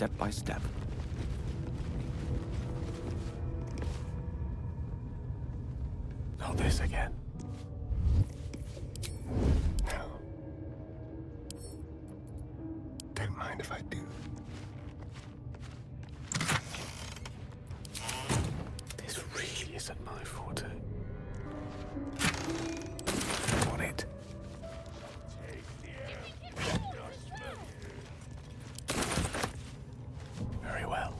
step by step. Not this again. No. Don't mind if I do. This really isn't my forte. On it. Very well.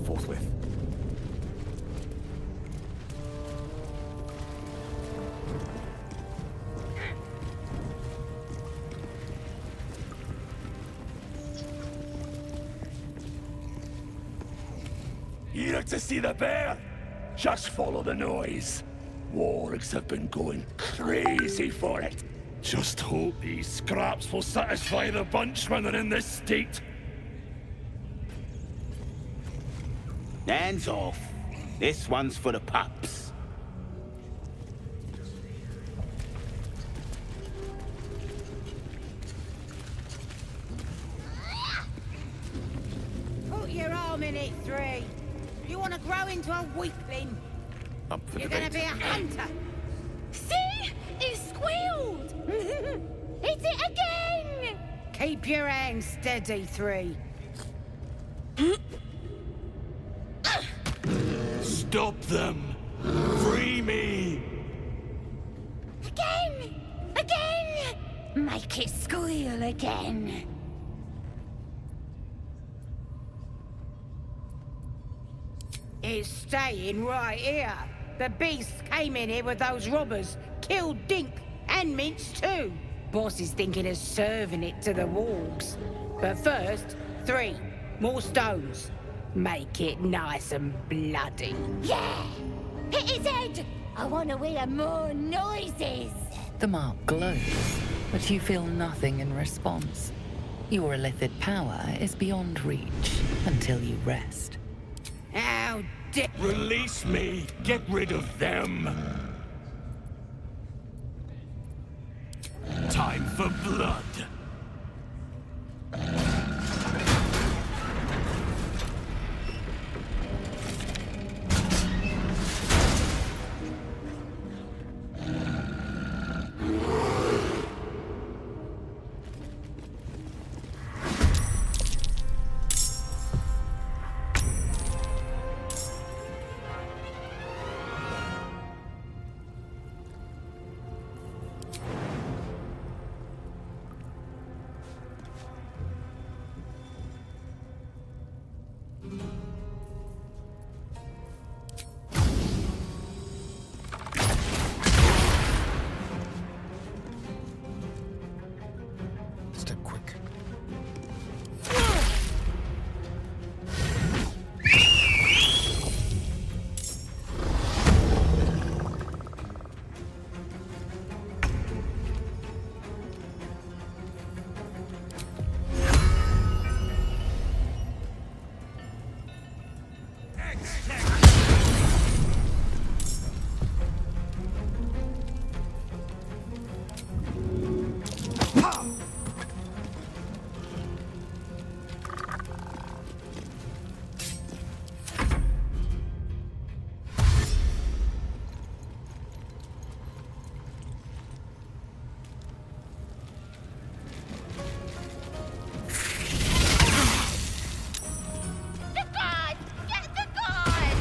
Forthwith. Here to see the bear? Just follow the noise. Wargs have been going crazy for it. Just hope these scraps will satisfy the bunch when they're in this state. Hands off. This one's for the pups. Put your arm in it, 3. You want to grow into a weakling? Up for You're debate. going to be a hunter. See? It squealed! Hit it again! Keep your hands steady, 3. Stop them! Free me! Again! Again! Make it squeal again. It's staying right here. The beast came in here with those robbers, killed Dink and Minch too. Boss is thinking of serving it to the wargs. But first, 3 more stones. Make it nice and bloody. Yeah! Hit his head! I want to hear more noises. The mark glows, but you feel nothing in response. Your illithid power is beyond reach until you rest. How dare... Release me! Get rid of them! Time for blood! Step quick. The guard! Get the guard!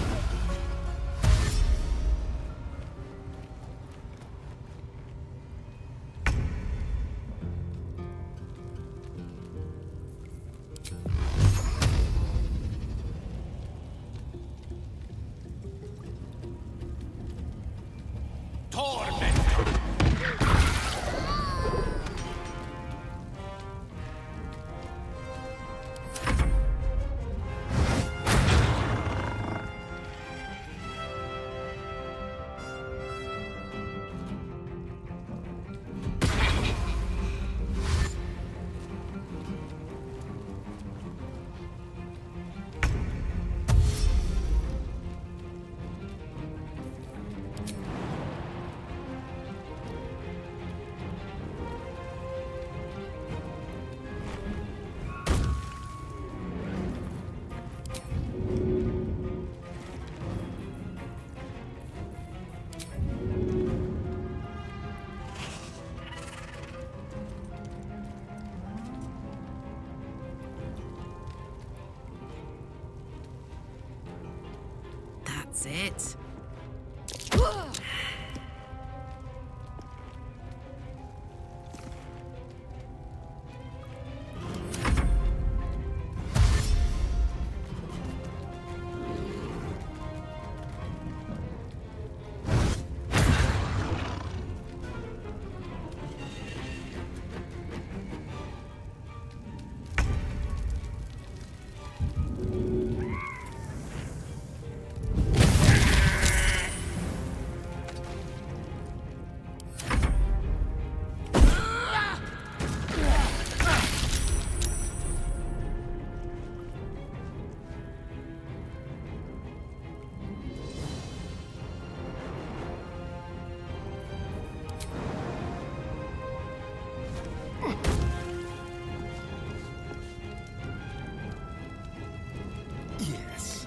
That's it. Yes.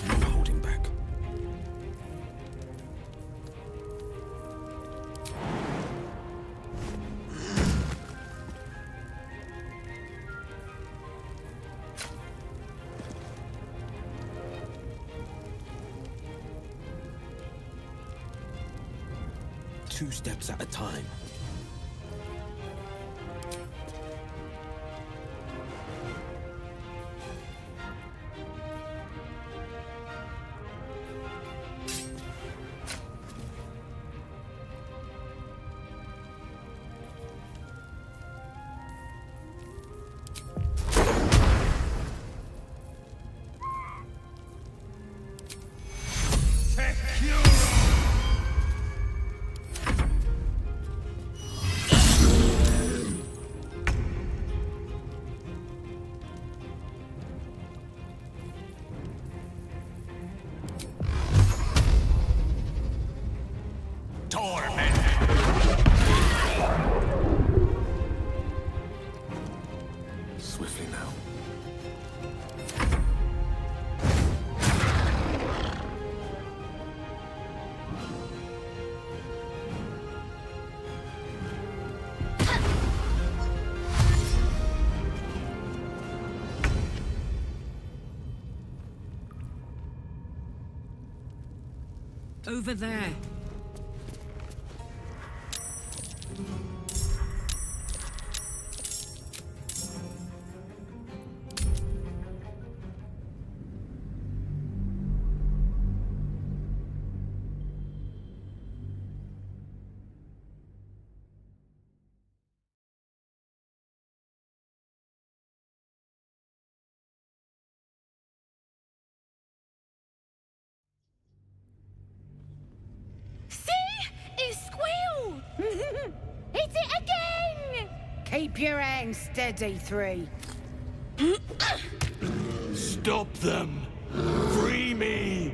No holding back. Two steps at a time. Swiftly now. Over there. Hit it again! Keep your hands steady, Three. Stop them! Free me!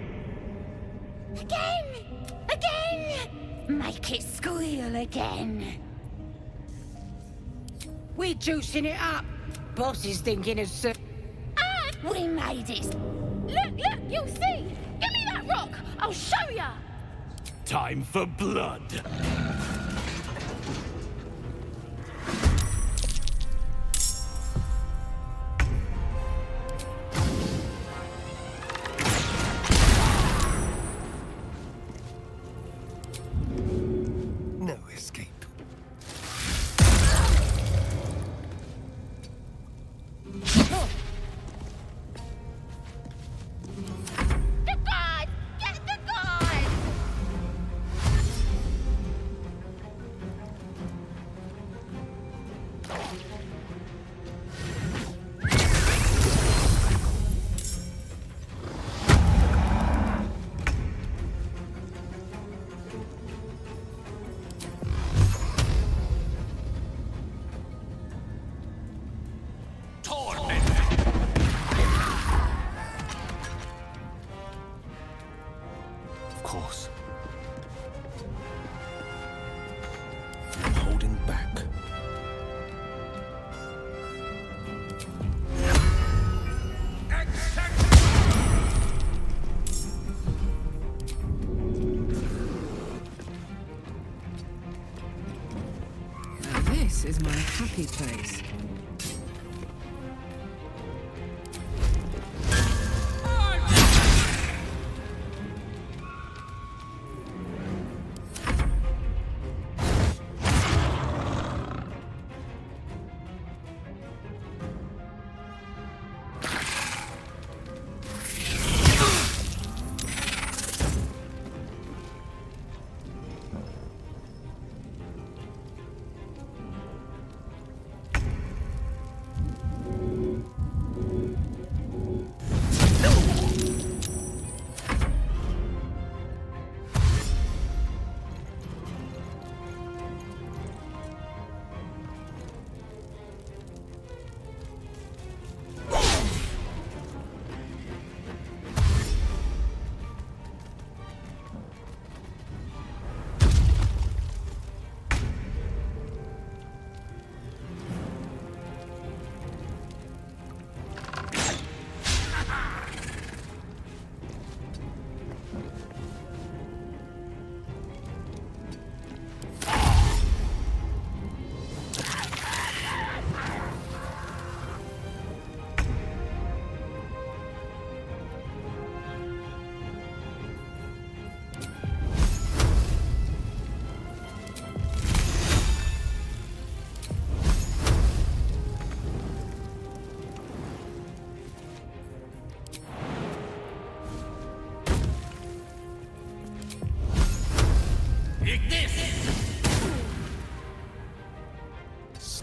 Again! Again! Make it squeal again. We're juicing it up. Boss is thinking of Ah! We made it! Look! You'll see! Give me that rock! I'll show ya! Time for blood! No escape. The guard! Get the guard! Of course. No holding back. Now this is my happy place.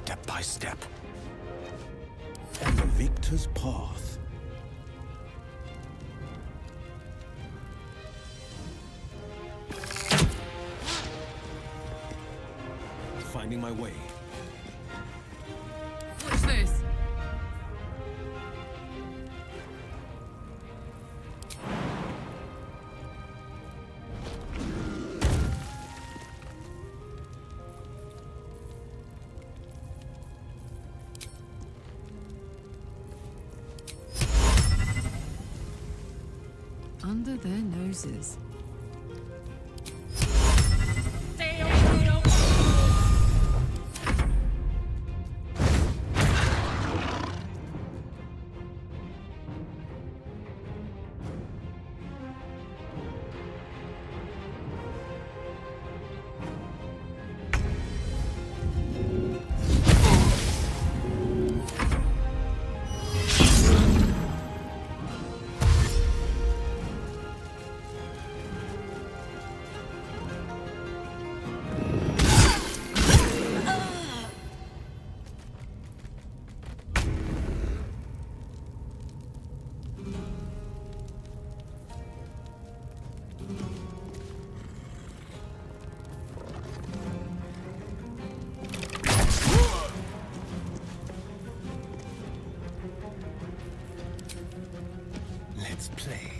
Step by step. On the victor's path. Finding my way. What's this? Under their noses. Let's play.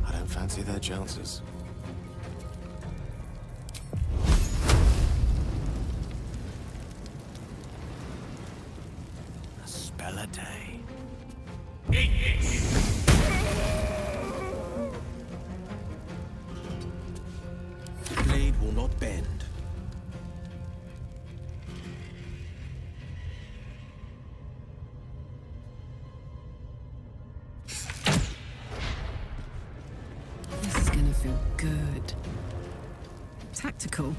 I don't fancy their chances. A spell a day. The blade will not bend. This is gonna feel good. Tactical.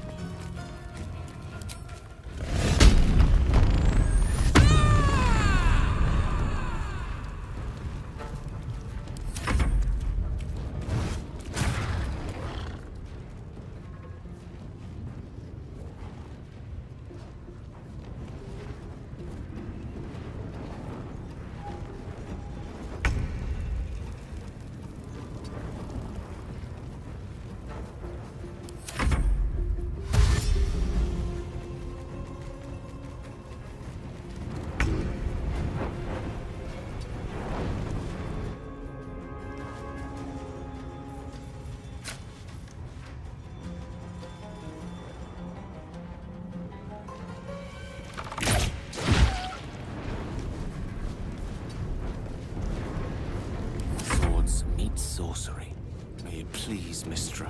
Swords meet sorcery. May it please, Mistra.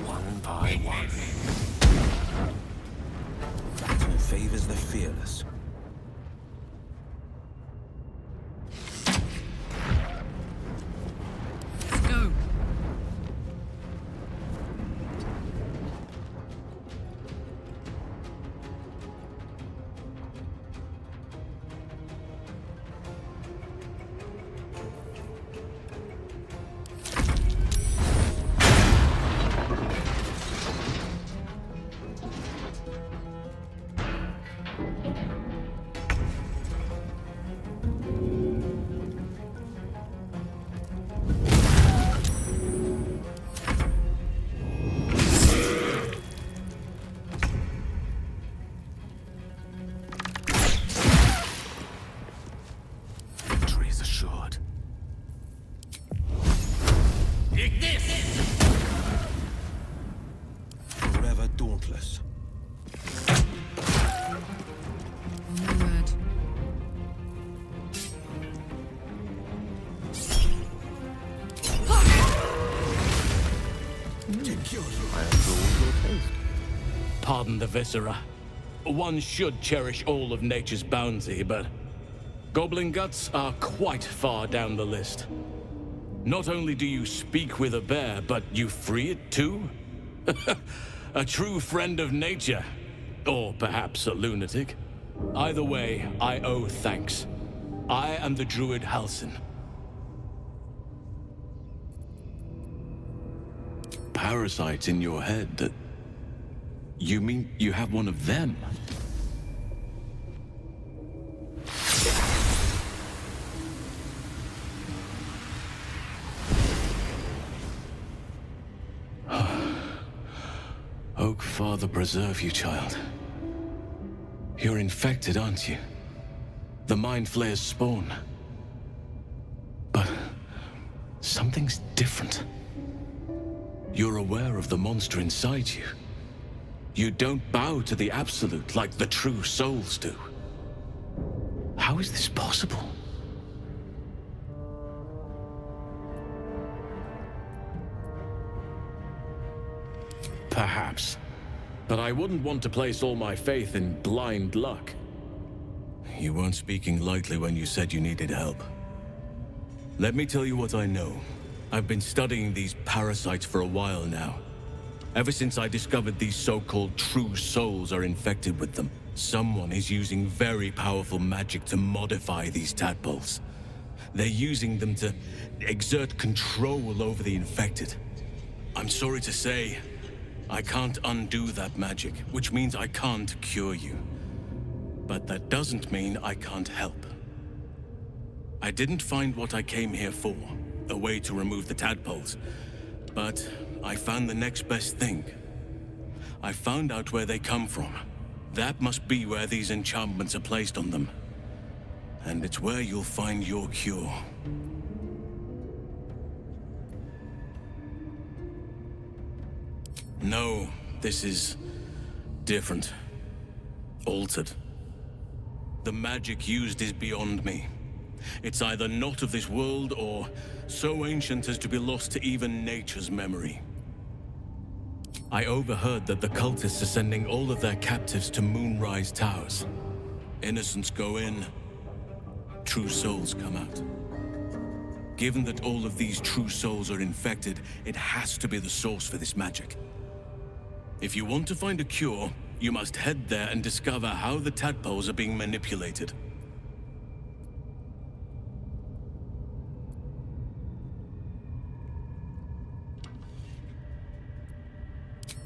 One by one. Battle favors the fearless. Let's go. Victory is assured. Forever dauntless. On my word. Pardon the viscera. One should cherish all of nature's bounty, but goblin guts are quite far down the list. Not only do you speak with a bear, but you free it too? A true friend of nature. Or perhaps a lunatic. Either way, I owe thanks. I am the druid Halsin. Parasites in your head? You mean you have one of them? Oak Father preserve you, child. You're infected, aren't you? The Mind Flayer's spawn. But something's different. You're aware of the monster inside you. You don't bow to the Absolute like the true souls do. How is this possible? Perhaps. But I wouldn't want to place all my faith in blind luck. You weren't speaking lightly when you said you needed help. Let me tell you what I know. I've been studying these parasites for a while now. Ever since I discovered these so-called true souls are infected with them, someone is using very powerful magic to modify these tadpoles. They're using them to exert control over the infected. I'm sorry to say, I can't undo that magic, which means I can't cure you. But that doesn't mean I can't help. I didn't find what I came here for, a way to remove the tadpoles, but I found the next best thing. I found out where they come from. That must be where these enchantments are placed on them. And it's where you'll find your cure. No, this is different. Altered. The magic used is beyond me. It's either not of this world or so ancient as to be lost to even nature's memory. I overheard that the cultists are sending all of their captives to Moonrise Towers. Innocents go in, true souls come out. Given that all of these true souls are infected, it has to be the source for this magic. If you want to find a cure, you must head there and discover how the tadpoles are being manipulated.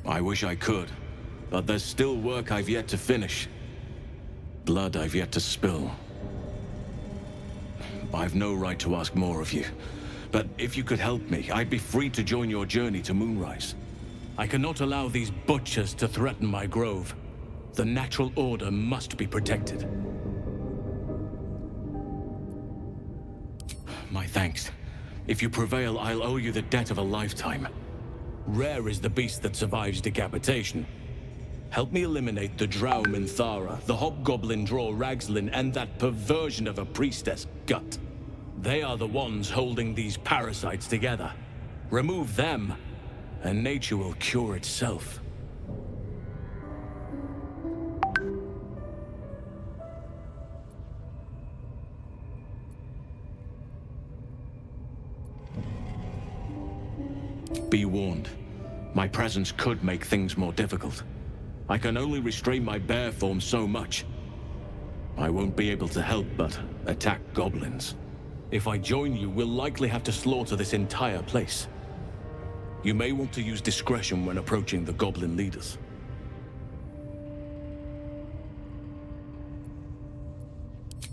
I wish I could, but there's still work I've yet to finish. Blood I've yet to spill. I've no right to ask more of you, but if you could help me, I'd be free to join your journey to Moonrise. I cannot allow these butchers to threaten my grove. The natural order must be protected. My thanks. If you prevail, I'll owe you the debt of a lifetime. Rare is the beast that survives decapitation. Help me eliminate the Drow Minthara, the Hobgoblin Draw Ragslin, and that perversion of a priestess, Gut. They are the ones holding these parasites together. Remove them, and nature will cure itself. Be warned. My presence could make things more difficult. I can only restrain my bear form so much. I won't be able to help but attack goblins. If I join you, we'll likely have to slaughter this entire place. You may want to use discretion when approaching the goblin leaders.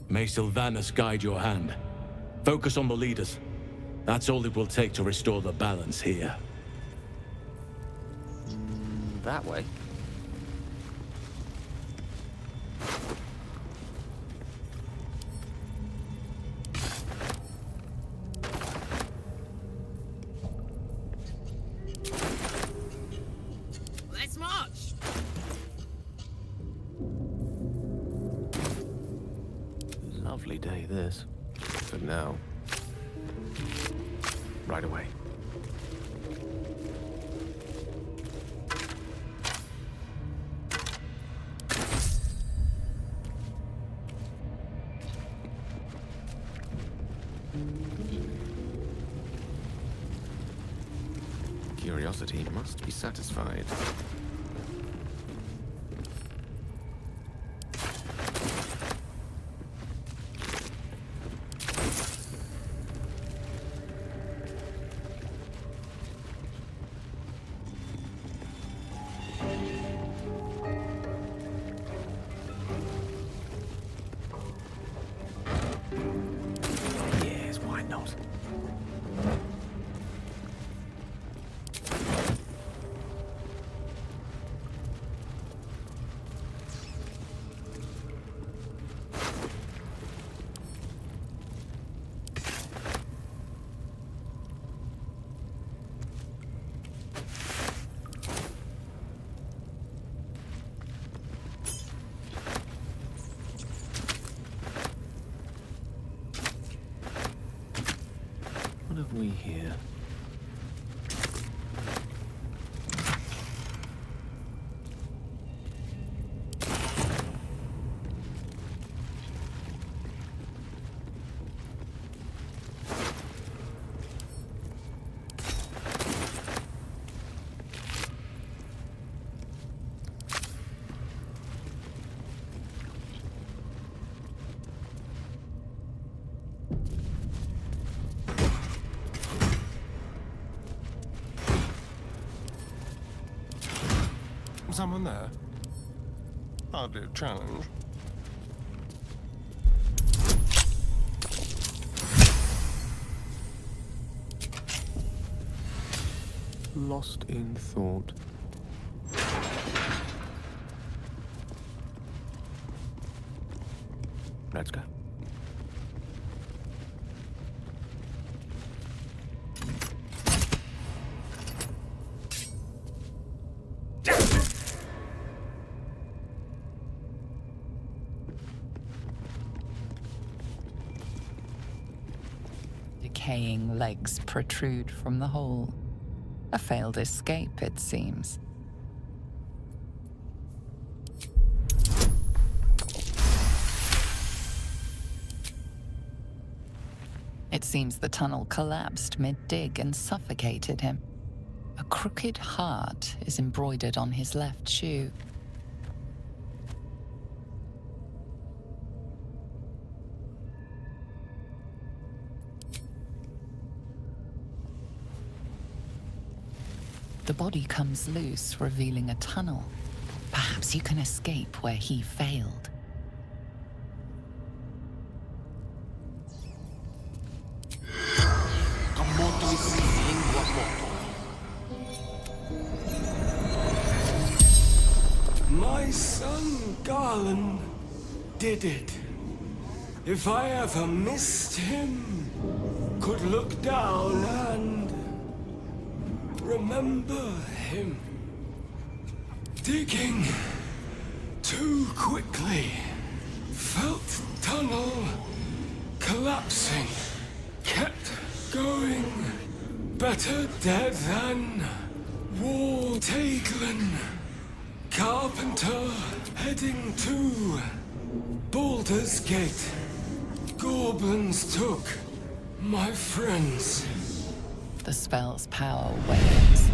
May Sylvanas guide your hand. Focus on the leaders. That's all it will take to restore the balance here. That way. Let's march! Lovely day, this. For now. Right away. Curiosity must be satisfied. What have we here? Someone there? Hardly a challenge. Lost in thought. Let's go. Decaying legs protrude from the hole. A failed escape, it seems. It seems the tunnel collapsed mid-dig and suffocated him. A crooked heart is embroidered on his left shoe. The body comes loose, revealing a tunnel. Perhaps you can escape where he failed. My son Garland did it. If I ever missed him, could look down and remember him. Digging too quickly. Felt tunnel collapsing. Kept going. Better dead than war. Taglin. Carpenter heading to Baldur's Gate. Goblins took my friends. The spell's power wanes.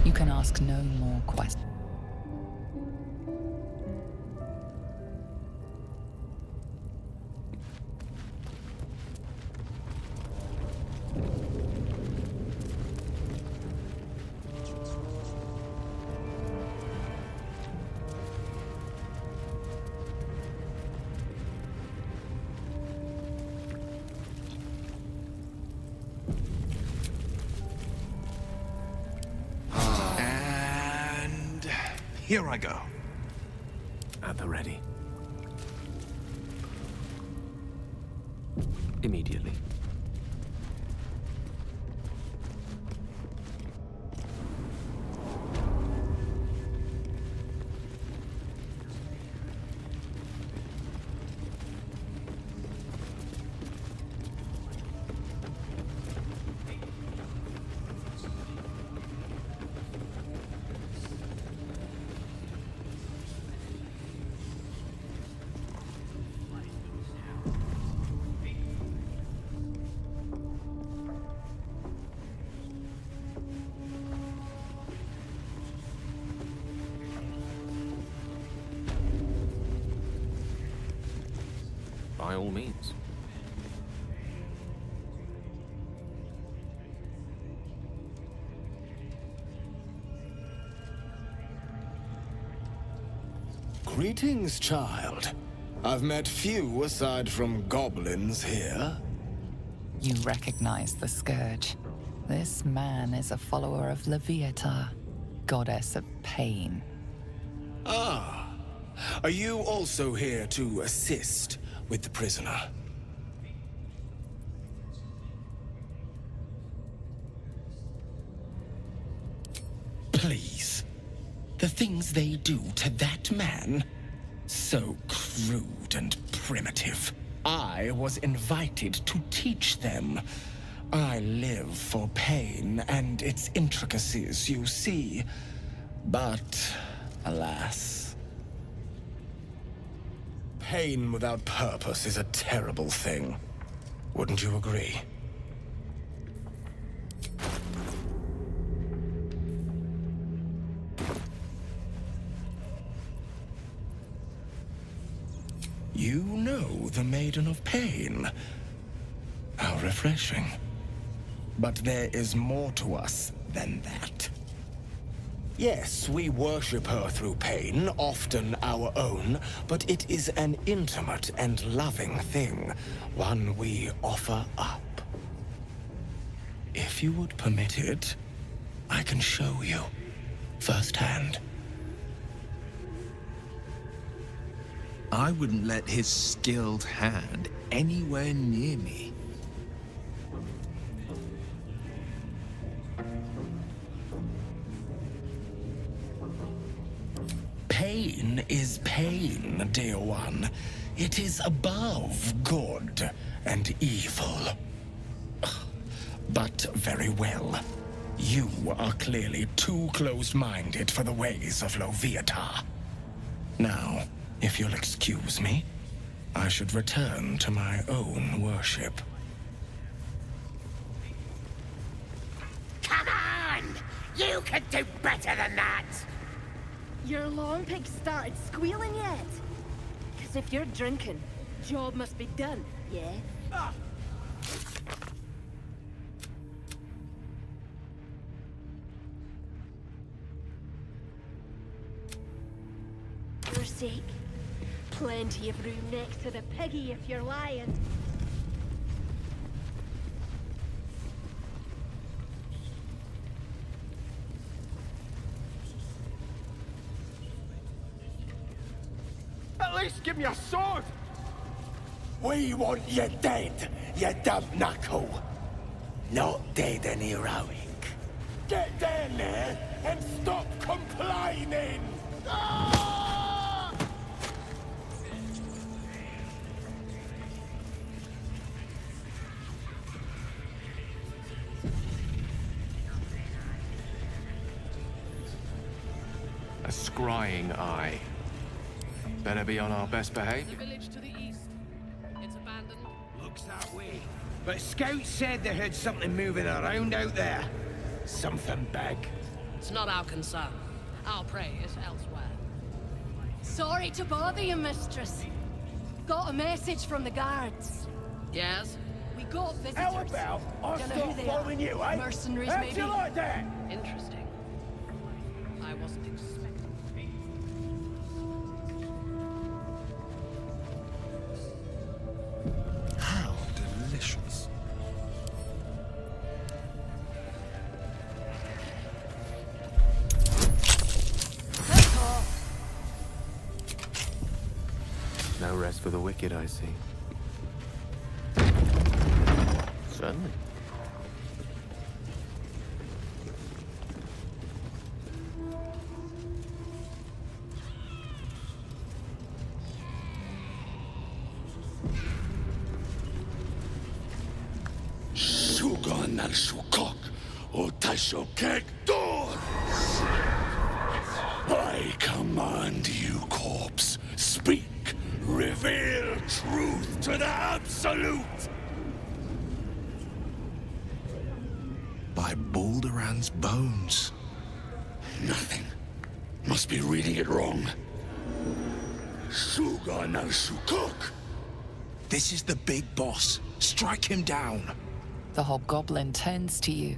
You can ask no more questions. Here I go. At the ready. Immediately. By all means. Greetings, child. I've met few aside from goblins here. You recognize the scourge. This man is a follower of Leviata, goddess of pain. Ah. Are you also here to assist with the prisoner? Please. The things they do to that man? So crude and primitive. I was invited to teach them. I live for pain and its intricacies, you see. But, alas, pain without purpose is a terrible thing. Wouldn't you agree? You know the Maiden of Pain. How refreshing. But there is more to us than that. Yes, we worship her through pain, often our own, but it is an intimate and loving thing, one we offer up. If you would permit it, I can show you firsthand. I wouldn't let his skilled hand anywhere near me. Pain is pain, dear one. It is above good and evil. But very well. You are clearly too closed-minded for the ways of Loviatar. Now, if you'll excuse me, I should return to my own worship. Come on! You can do better than that! Your long pig started squealing yet? Because if you're drinking, job must be done, yeah? Your sake. Plenty of room next to the piggy if you're lying. At least give me a sword! We want you dead, you dumb knuckle. Not dead and heroic. Get down there and stop complaining! A scrying eye. Better be on our best behavior. Village to the east. It's abandoned. Looks that way. But scouts said they heard something moving around out there. Something big. It's not our concern. Our prey is elsewhere. Sorry to bother you, mistress. Got a message from the guards. Yes? We got visitors. How about I Don't know start who they following are. you, eh? Mercenaries, How'd maybe. you like that? Interesting. I wasn't expecting. How delicious. No rest for the wicked, I see. Certainly. Sugan al Shukok, Otashokek Dor! I command you, corpse. Speak. Reveal truth to the Absolute! By Balderan's bones. Nothing. Must be reading it wrong. Sugan al Shukok! This is the big boss. Strike him down. The hobgoblin turns to you,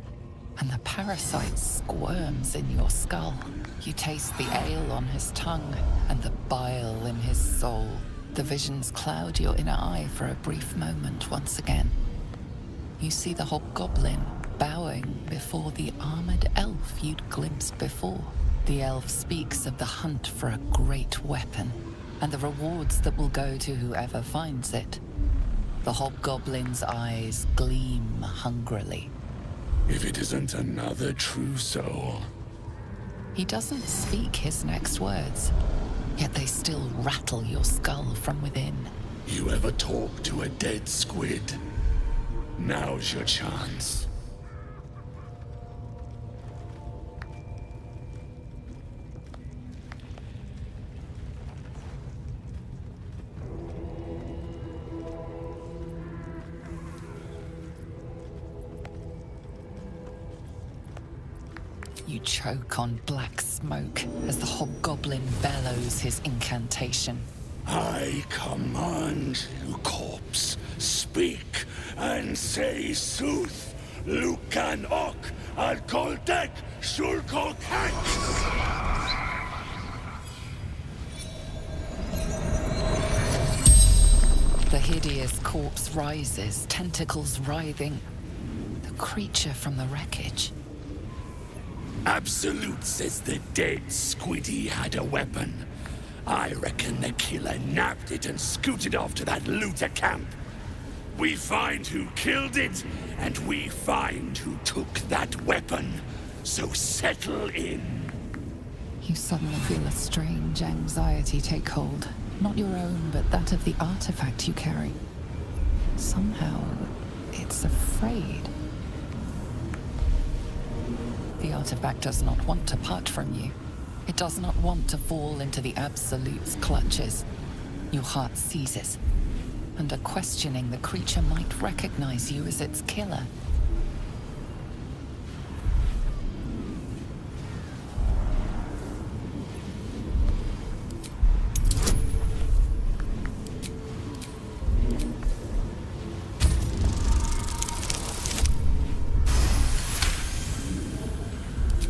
and the parasite squirms in your skull. You taste the ale on his tongue and the bile in his soul. The visions cloud your inner eye for a brief moment once again. You see the hobgoblin bowing before the armored elf you'd glimpsed before. The elf speaks of the hunt for a great weapon and the rewards that will go to whoever finds it. The hobgoblin's eyes gleam hungrily. If it isn't another true soul. He doesn't speak his next words, yet they still rattle your skull from within. You ever talk to a dead squid? Now's your chance. You choke on black smoke as the hobgoblin bellows his incantation. I command you, corpse, speak and say sooth. Lucan ok al koldek shulkok The hideous corpse rises, tentacles writhing. The creature from the wreckage. Absolute says the dead Squiddy had a weapon. I reckon the killer nabbed it and scooted off to that looter camp. We find who killed it, and we find who took that weapon. So settle in. You suddenly feel a strange anxiety take hold. Not your own, but that of the artifact you carry. Somehow, it's afraid. The artifact does not want to part from you. It does not want to fall into the Absolute's clutches. Your heart seizes. Under questioning, the creature might recognize you as its killer.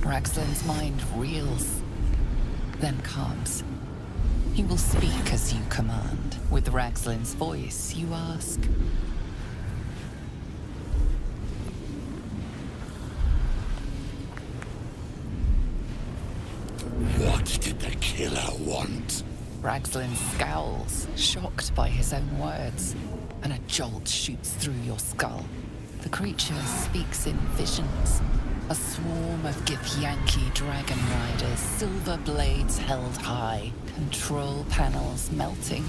Raxlin's mind reels, then calms. He will speak as you command. With Raxlin's voice, you ask. What did the killer want? Raxlin scowls, shocked by his own words, and a jolt shoots through your skull. The creature speaks in visions. A swarm of Githyanki dragon riders, silver blades held high, control panels melting,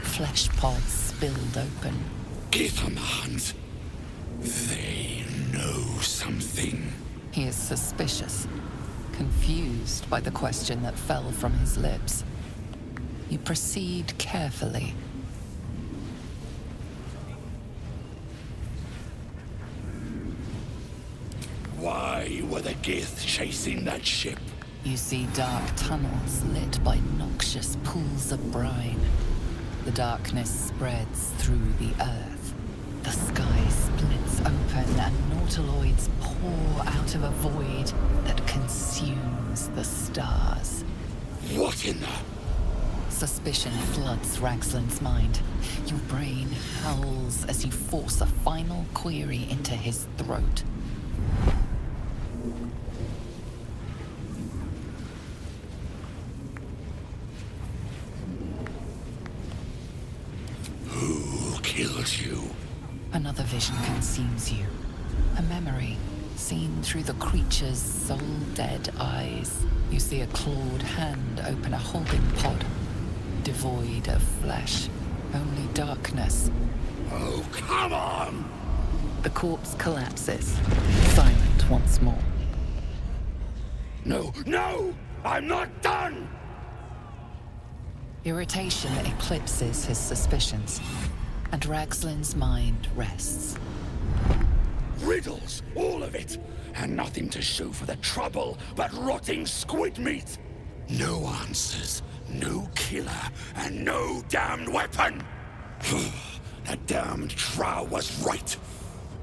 flesh pods spilled open. Githemand. They know something. He is suspicious, confused by the question that fell from his lips. You proceed carefully. Why were the Gith chasing that ship? You see dark tunnels lit by noxious pools of brine. The darkness spreads through the earth. The sky splits open and nautiloids pour out of a void that consumes the stars. What in the... Suspicion floods Raxlin's mind. Your brain howls as you force a final query into his throat. Who killed you? Another vision consumes you. A memory, seen through the creature's soul-dead eyes. You see a clawed hand open a holding pod, devoid of flesh, only darkness. Oh, come on! The corpse collapses, silent once more. No, no! I'm not done! Irritation eclipses his suspicions, and Raxlin's mind rests. Riddles, all of it, and nothing to show for the trouble but rotting squid meat. No answers, no killer, and no damned weapon. That damned Drow was right.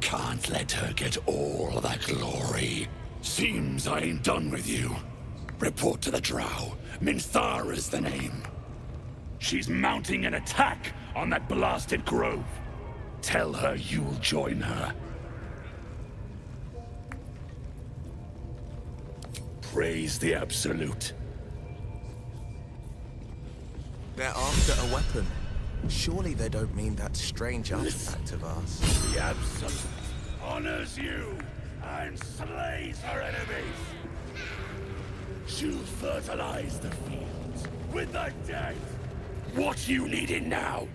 Can't let her get all of that glory. Seems I ain't done with you. Report to the Drow. Minthara's the name. She's mounting an attack on that blasted grove. Tell her you'll join her. Praise the Absolute. They're after a weapon. Surely they don't mean that strange artifact of ours. The Absolute honors you and slays her enemies. She'll fertilize the fields with the dead. What you needing now?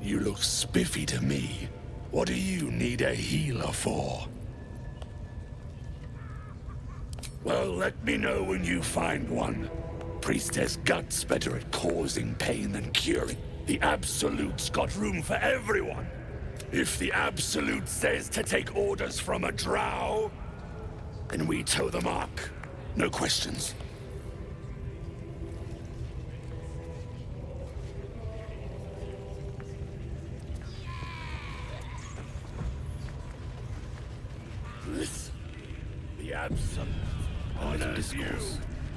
You look spiffy to me. What do you need a healer for? Well, let me know when you find one. Priestess Gut's better at causing pain than curing. The Absolute's got room for everyone. If the Absolute says to take orders from a drow, then we toe the mark. No questions. Listen, the Absolute honors you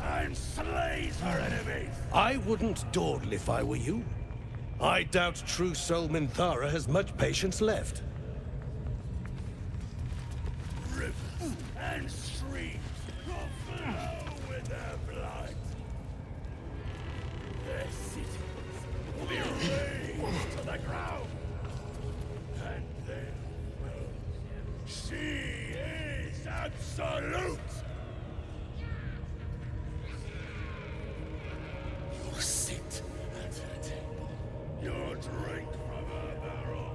and slays her enemies. I wouldn't dawdle if I were you. I doubt true soul Minthara has much patience left. Rivers and streams will flow with their blood. Their cities will be razed to the ground. And then, she is absolute. You'll sit at her table. You'll drink from her barrels.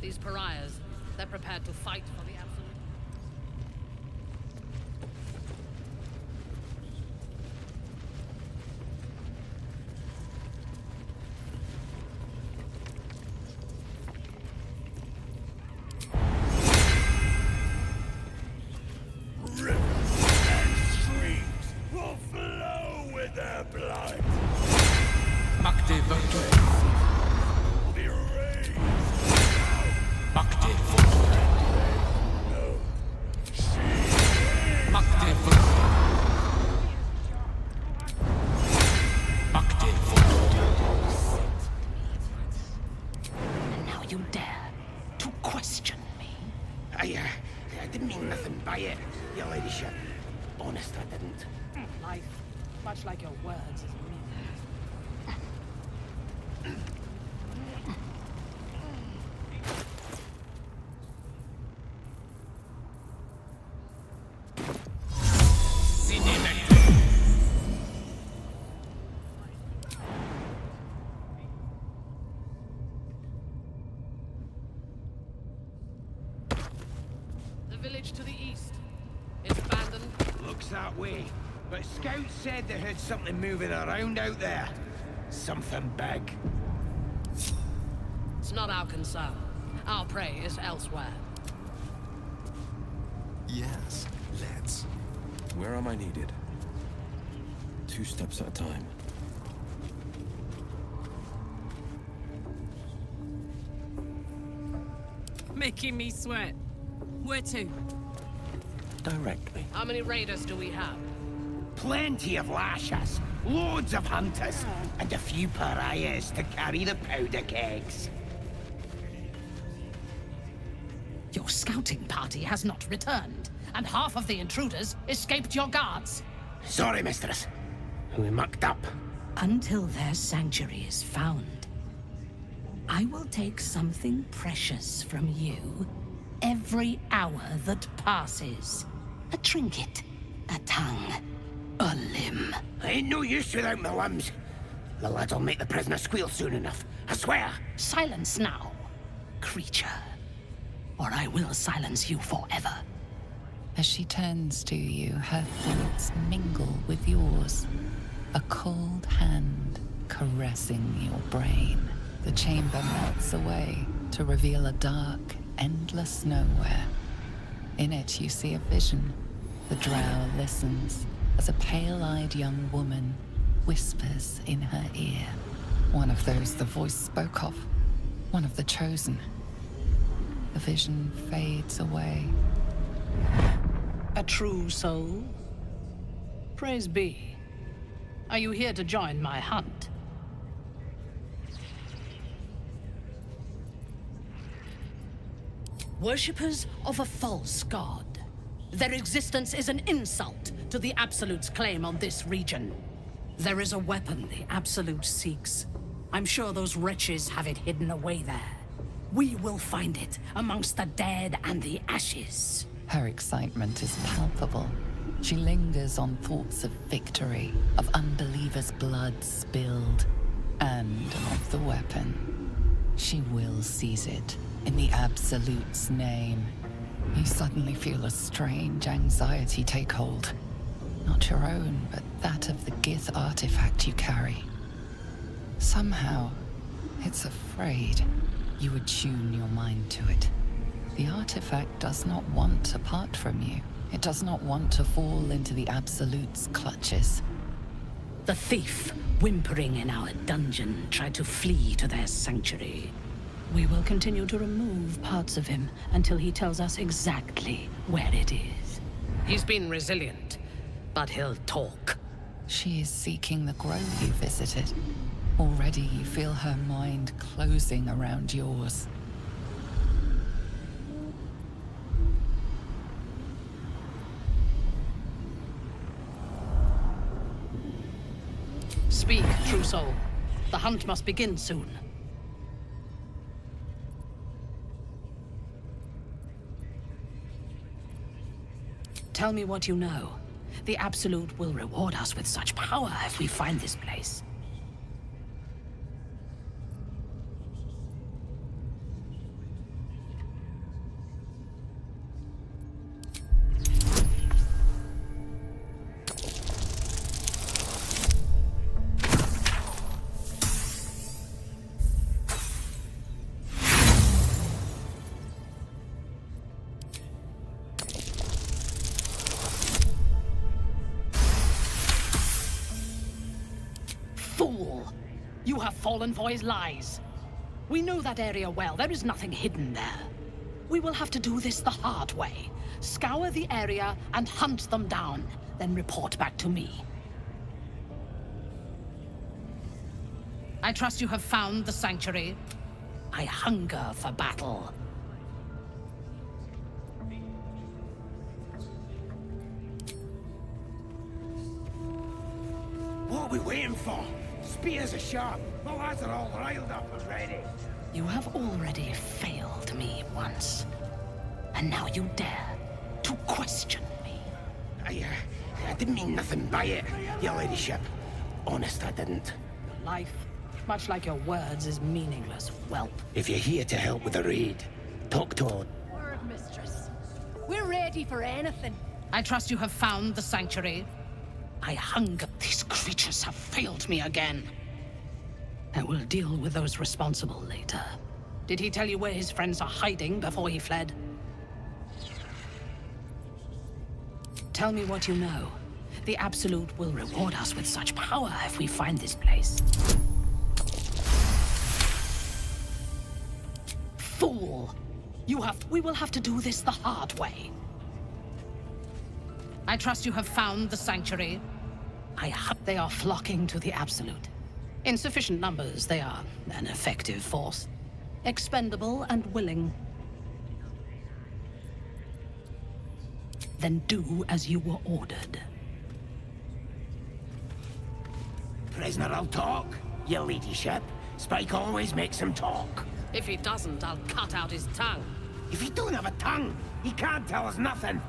These pariahs, they're prepared to fight for the Absolute. Rivers and streams will flow with their blood. Makte Voktre. Will be raised. Makte Voktre. No. Makte Voktre. Makte Voktre. And now you dare to question me. I didn't mean nothing by it, your ladyship. Honest, I didn't. Life, much like your words, is meaningless. The village to the east. It's abandoned. Looks that way. But scouts said they heard something moving around out there. Something big. It's not our concern. Our prey is elsewhere. Yes, let's. Where am I needed? 2 steps at a time. Making me sweat. Where to? Directly. How many raiders do we have? Plenty of lashes, loads of hunters, and a few pariahs to carry the powder kegs. Your scouting party has not returned, and half of the intruders escaped your guards. Sorry, mistress. We mucked up. Until their sanctuary is found, I will take something precious from you every hour that passes. A trinket, a tongue, a limb. Ain't no use without my limbs. The lad'll make the prisoner squeal soon enough, I swear. Silence now, creature, or I will silence you forever. As she turns to you, her thoughts mingle with yours. A cold hand caressing your brain. The chamber melts away to reveal a dark, endless nowhere. In it, you see a vision. The drow listens as a pale-eyed young woman whispers in her ear. One of those the voice spoke of. One of the chosen. The vision fades away. A true soul? Praise be. Are you here to join my hunt? Worshippers of a false god. Their existence is an insult to the Absolute's claim on this region. There is a weapon the Absolute seeks. I'm sure those wretches have it hidden away there. We will find it amongst the dead and the ashes. Her excitement is palpable. She lingers on thoughts of victory, of unbelievers' blood spilled, and of the weapon. She will seize it, in the Absolute's name. You suddenly feel a strange anxiety take hold. Not your own, but that of the Gith artifact you carry. Somehow, it's afraid. You attune your mind to it. The artifact does not want to part from you. It does not want to fall into the Absolute's clutches. The thief, whimpering in our dungeon, tried to flee to their sanctuary. We will continue to remove parts of him until he tells us exactly where it is. He's been resilient, but he'll talk. She is seeking the grove you visited. Already you feel her mind closing around yours. Speak, true soul. The hunt must begin soon. Tell me what you know. The Absolute will reward us with such power if we find this place. Fool! You have fallen for his lies. We know that area well. There is nothing hidden there. We will have to do this the hard way. Scour the area and hunt them down, then report back to me. I trust you have found the sanctuary. I hunger for battle. What are we waiting for? Spears are sharp. The lads are all riled up and ready. You have already failed me once. And now you dare to question me. I didn't mean nothing by it, your ladyship. Honest, I didn't. Life, much like your words, is meaningless, whelp. If you're here to help with the raid, talk to her. Word, mistress. We're ready for anything. I trust you have found the sanctuary. I hunger. These creatures have failed me again. I will deal with those responsible later. Did he tell you where his friends are hiding before he fled? Tell me what you know. The Absolute will reward us with such power if we find this place. Fool! We will have to do this the hard way. I trust you have found the sanctuary. They are flocking to the Absolute. In sufficient numbers, they are an effective force. Expendable and willing. Then do as you were ordered. Prisoner, I'll talk, your ladyship. Spike always makes him talk. If he doesn't, I'll cut out his tongue. If he don't have a tongue, he can't tell us nothing.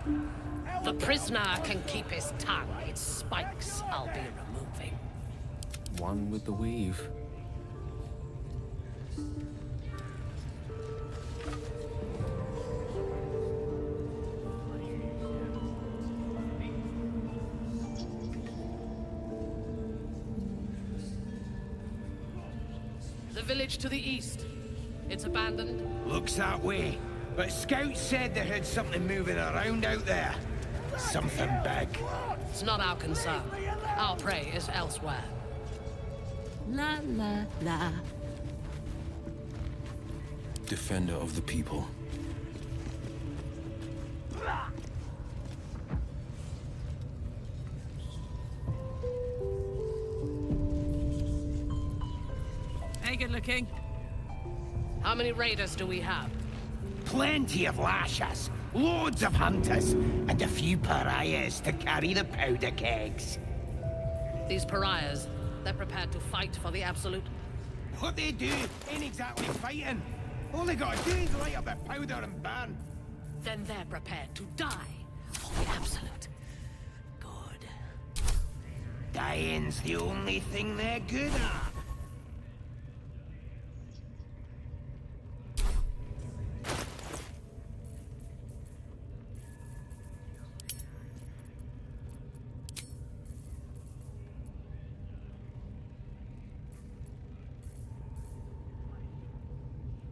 The prisoner can keep his tongue. Its spikes I'll be removing. One with the weave. The village to the east. It's abandoned. Looks that way. But scouts said they heard something moving around out there. Something big. It's not our concern. Our prey is elsewhere. La la la. Defender of the people. Hey, good looking. How many raiders do we have? Plenty of lashes, loads of hunters, and a few pariahs to carry the powder kegs. These pariahs, they're prepared to fight for the Absolute. What they do ain't exactly fighting. All they gotta do is light up their powder and burn. Then they're prepared to die for the absolute. Good. Dying's the only thing they're good at.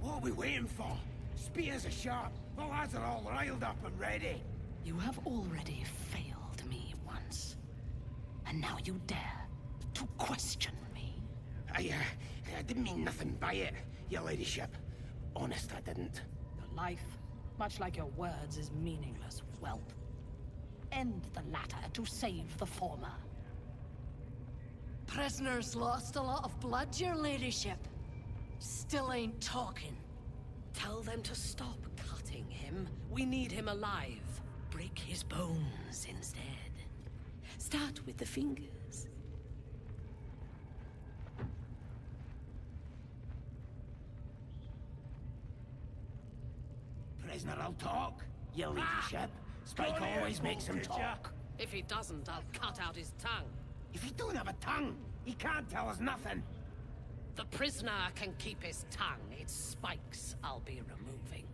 What are we waiting for? Spears are sharp. The lads are all riled up and ready. You have already failed me once. And now you dare to question me. I didn't mean nothing by it, your ladyship. Honest, I didn't. Your life, much like your words, is meaningless, whelp. End the latter to save the former. Prisoners lost a lot of blood, your ladyship. Still ain't talking. Tell them to stop cutting him. We need him alive. Break his bones instead. Start with the fingers. Prisoner, I'll talk, your ladyship. Spike always makes him talk. If he doesn't, I'll cut out his tongue. If he don't have a tongue, he can't tell us nothing. The prisoner can keep his tongue. It's spikes I'll be removing.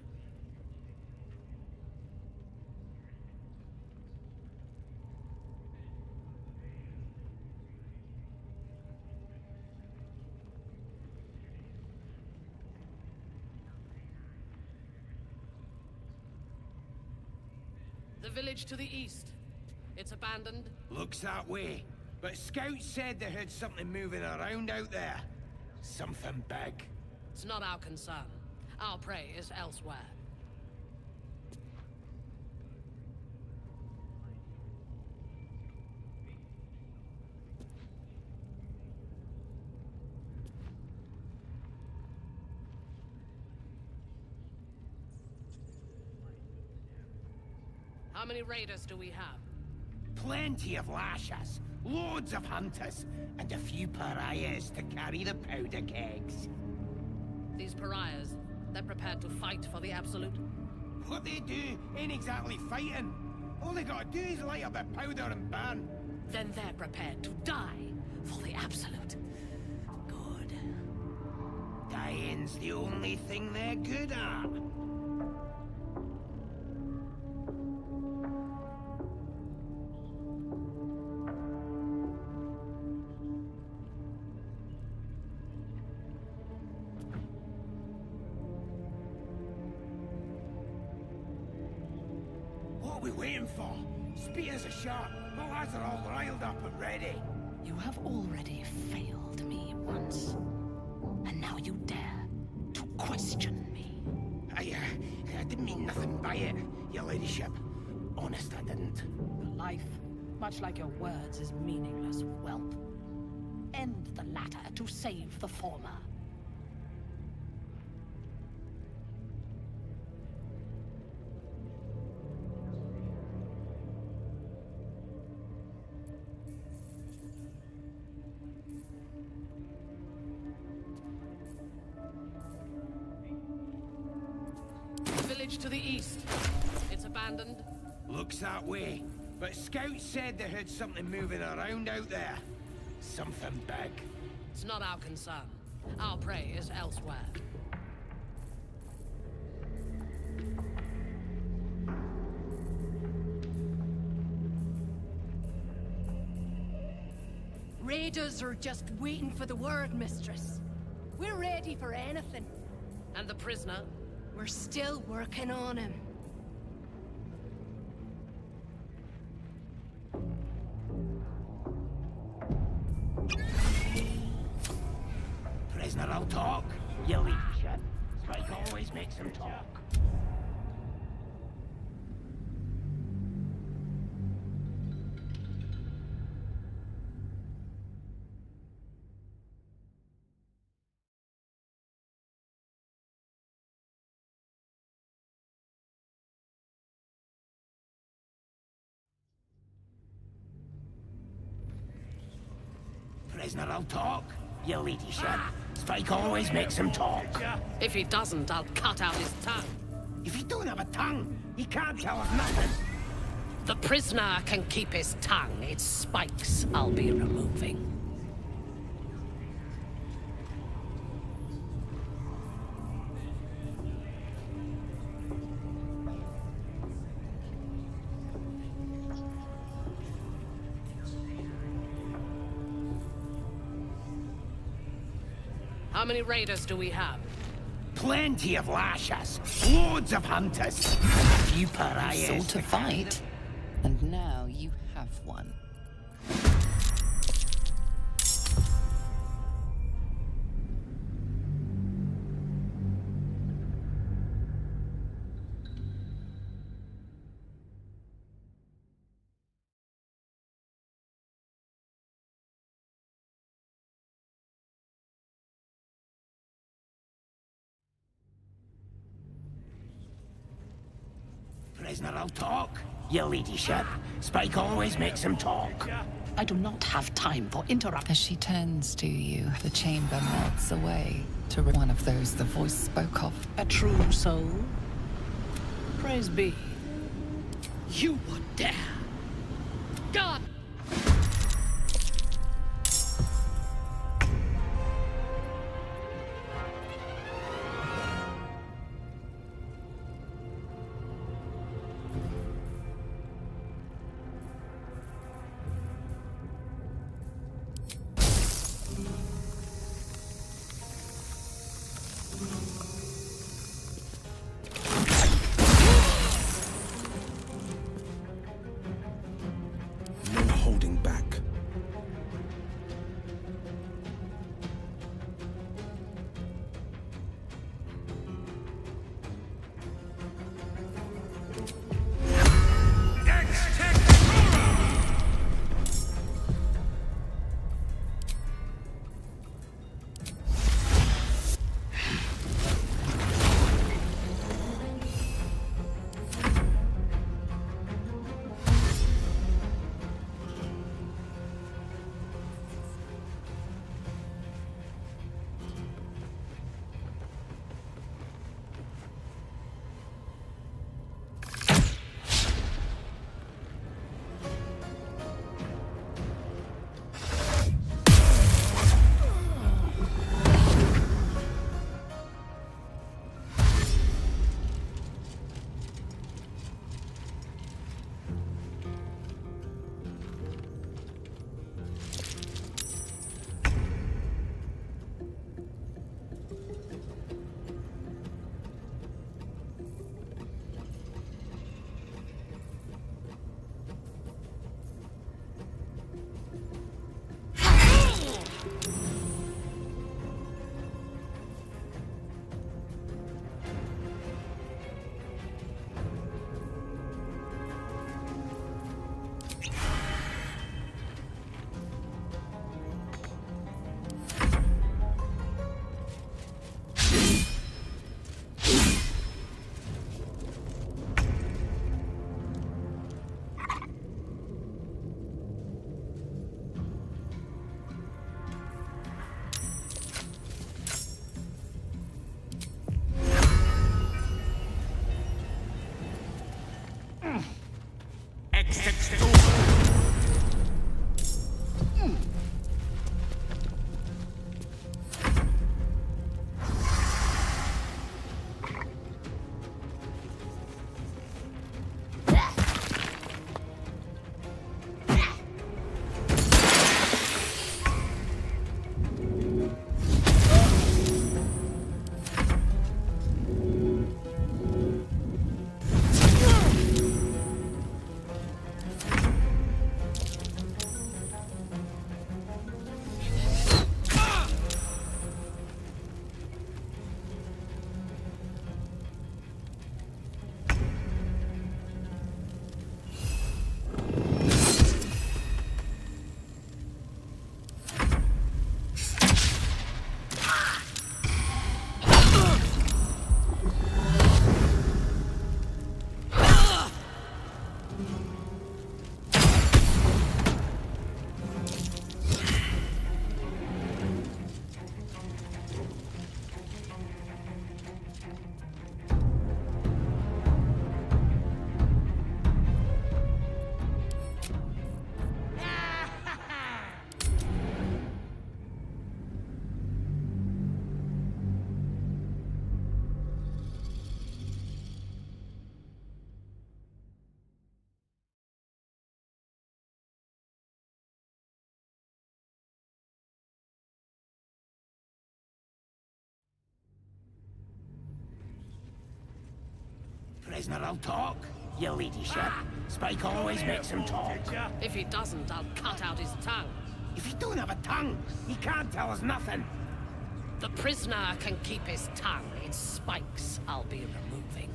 The village to the east. It's abandoned. Looks that way. But scouts said they heard something moving around out there. Something big. It's not our concern. Our prey is elsewhere. How many raiders do we have? Plenty of lashes, loads of hunters, and a few pariahs to carry the powder kegs. These pariahs, they're prepared to fight for the absolute? What they do ain't exactly fighting. All they gotta do is light up their powder and burn. Then they're prepared to die for the absolute. Good. Dying's the only thing they're good at. What are we waiting for? Spears are sharp. The lads are all riled up and ready. You have already failed me once. And now you dare to question me. I didn't mean nothing by it, your ladyship. Honest, I didn't. Your life, much like your words, is meaningless, whelp. End the latter to save the former. Village to the east. It's abandoned. Looks that way. But scouts said they heard something moving around out there. Something big. It's not our concern. Our prey is elsewhere. Raiders are just waiting for the word, mistress. We're ready for anything. And the prisoner? We're still working on him. Prisoner, I'll talk, your ladyship. Spike always makes him talk. Prisoner, I'll talk, your ladyship. Spike always makes him talk. If he doesn't, I'll cut out his tongue. If he don't have a tongue, he can't tell us nothing. The prisoner can keep his tongue. It's spikes I'll be removing. How many raiders do we have? Plenty of lashes, loads of hunters, and a few pariahs. Sought to fight, and now you have one. Prisoner'll talk, your ladyship. Spike always makes him talk. I do not have time for interrupt. As she turns to you, the chamber melts away to one of those the voice spoke of. A true soul. Praise be. You would dare! God! No Prisoner'll talk, your ladyship. Spike always makes him talk. If he doesn't, I'll cut out his tongue. If he don't have a tongue, he can't tell us nothing. The prisoner can keep his tongue. It's spikes I'll be removing.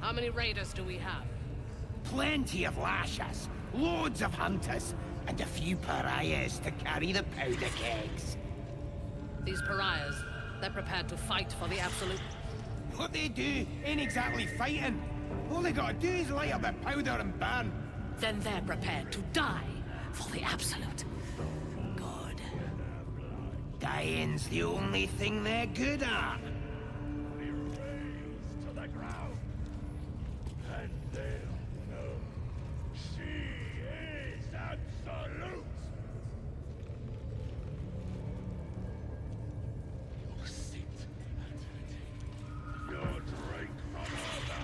How many raiders do we have? Plenty of lashes, loads of hunters, and a few pariahs to carry the powder kegs. These pariahs, they're prepared to fight for the Absolute. What they do ain't exactly fighting. All they gotta do is light up the powder and burn. Then they're prepared to die for the Absolute. Good. Dying's the only thing they're good at.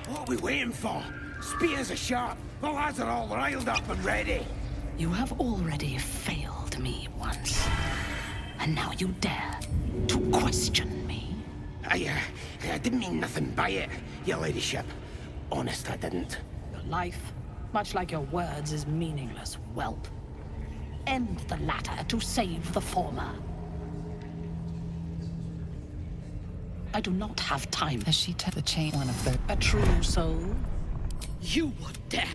What are we waiting for? Spears are sharp. The lads are all riled up and ready. You have already failed me once. And now you dare to question me. I didn't mean nothing by it, your ladyship. Honest, I didn't. Your life, much like your words, is meaningless, whelp. End the latter to save the former. I do not have time. As she took the chain, one of the... A true soul? You would dare.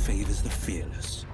Favors the fearless.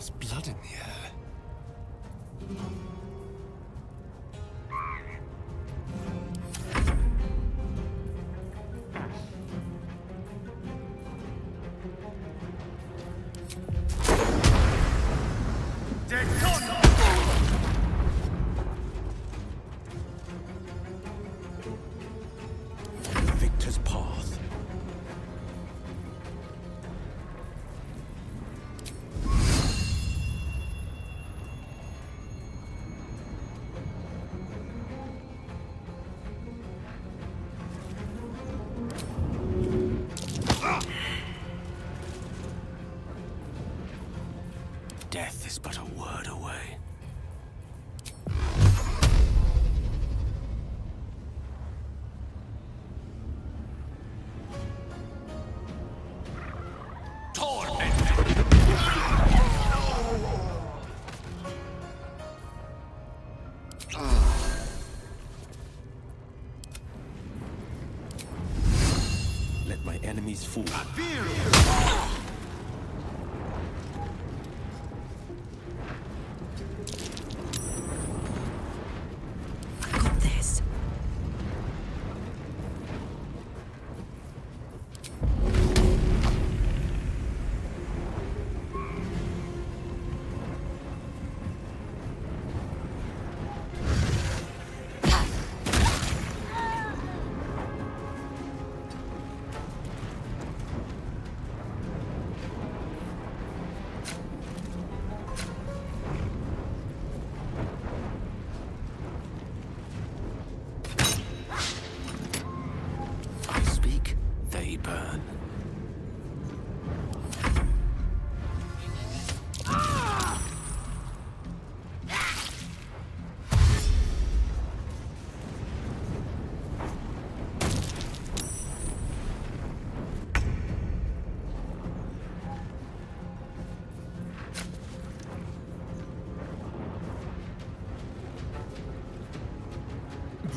There's blood in the air. The victor's path. Death is but a word away. Let my enemies fall. Got this. I speak, they burn.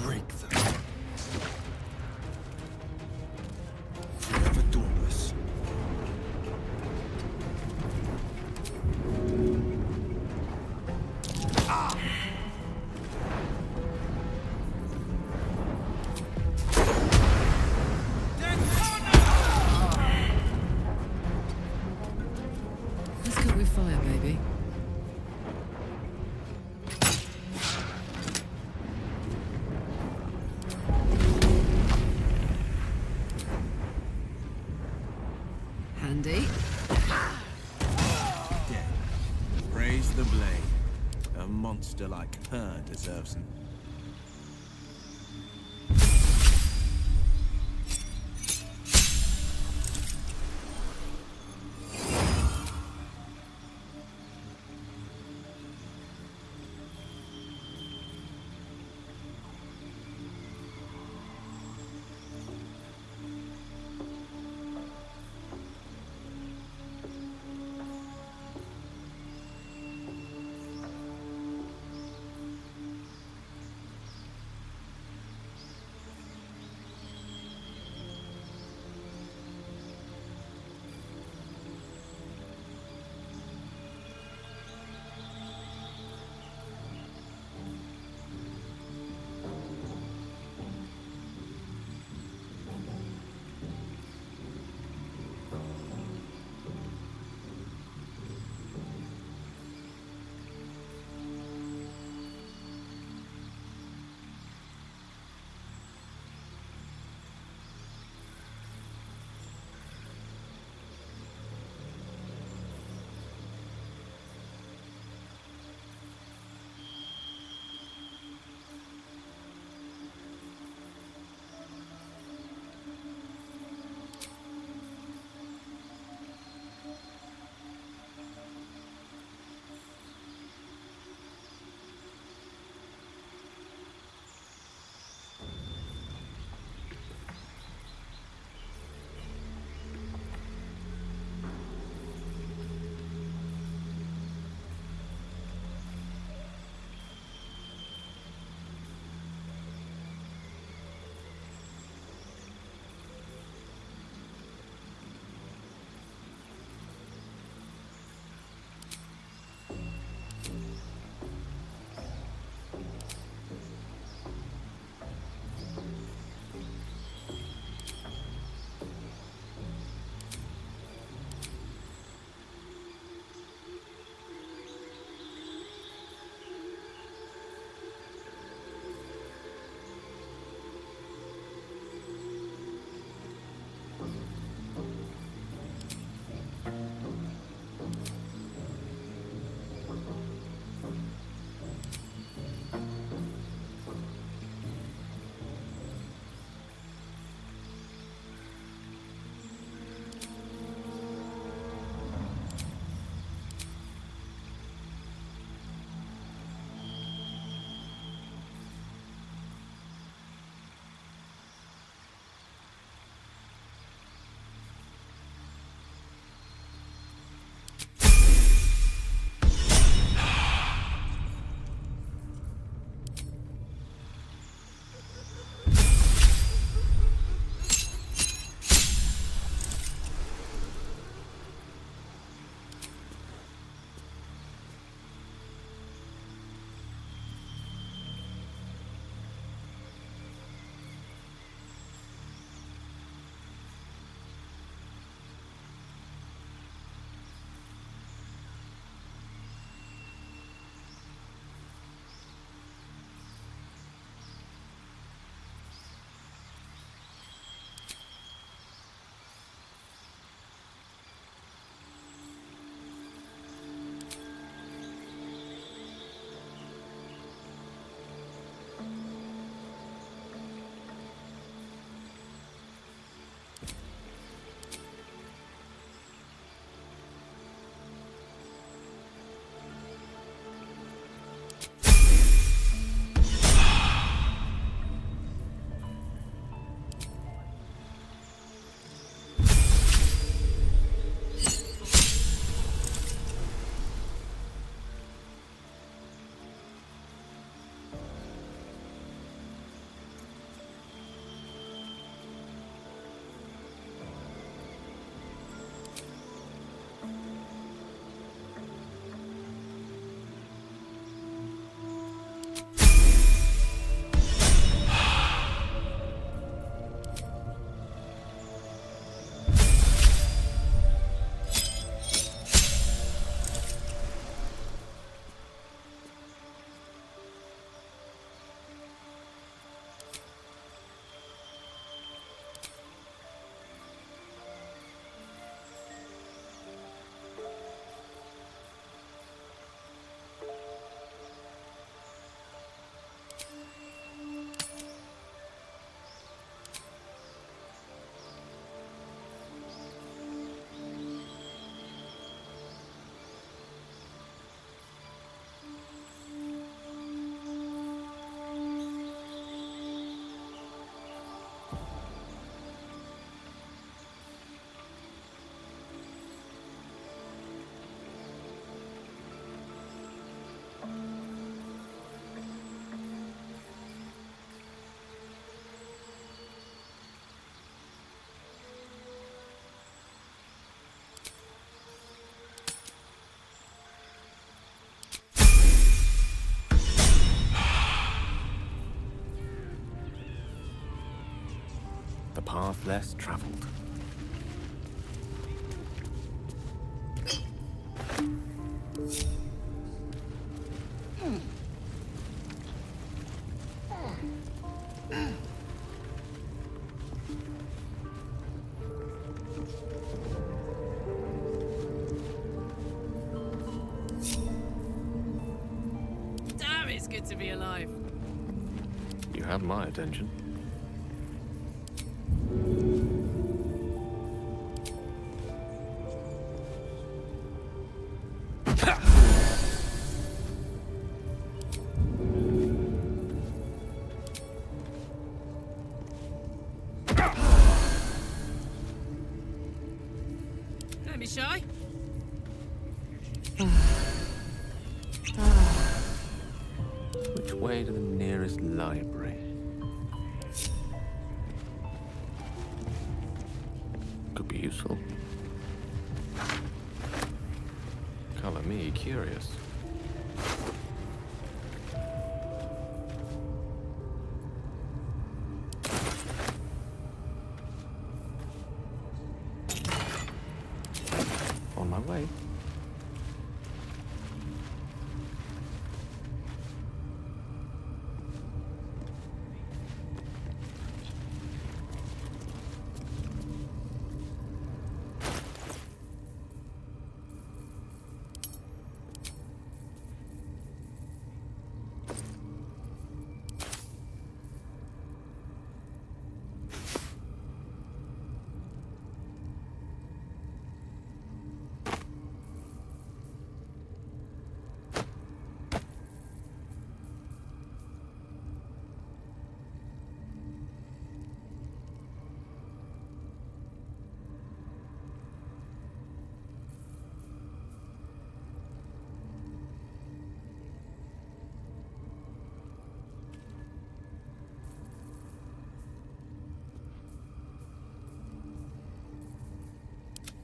Break them. Forever dauntless. Let's go with fire, baby. Handy. Dead. Praise the blade. A monster like her deserves an... the path less traveled. Damn, it's good to be alive. You have my attention. Don't be shy. Which way to the nearest library? Could be useful. Color me curious. On my way.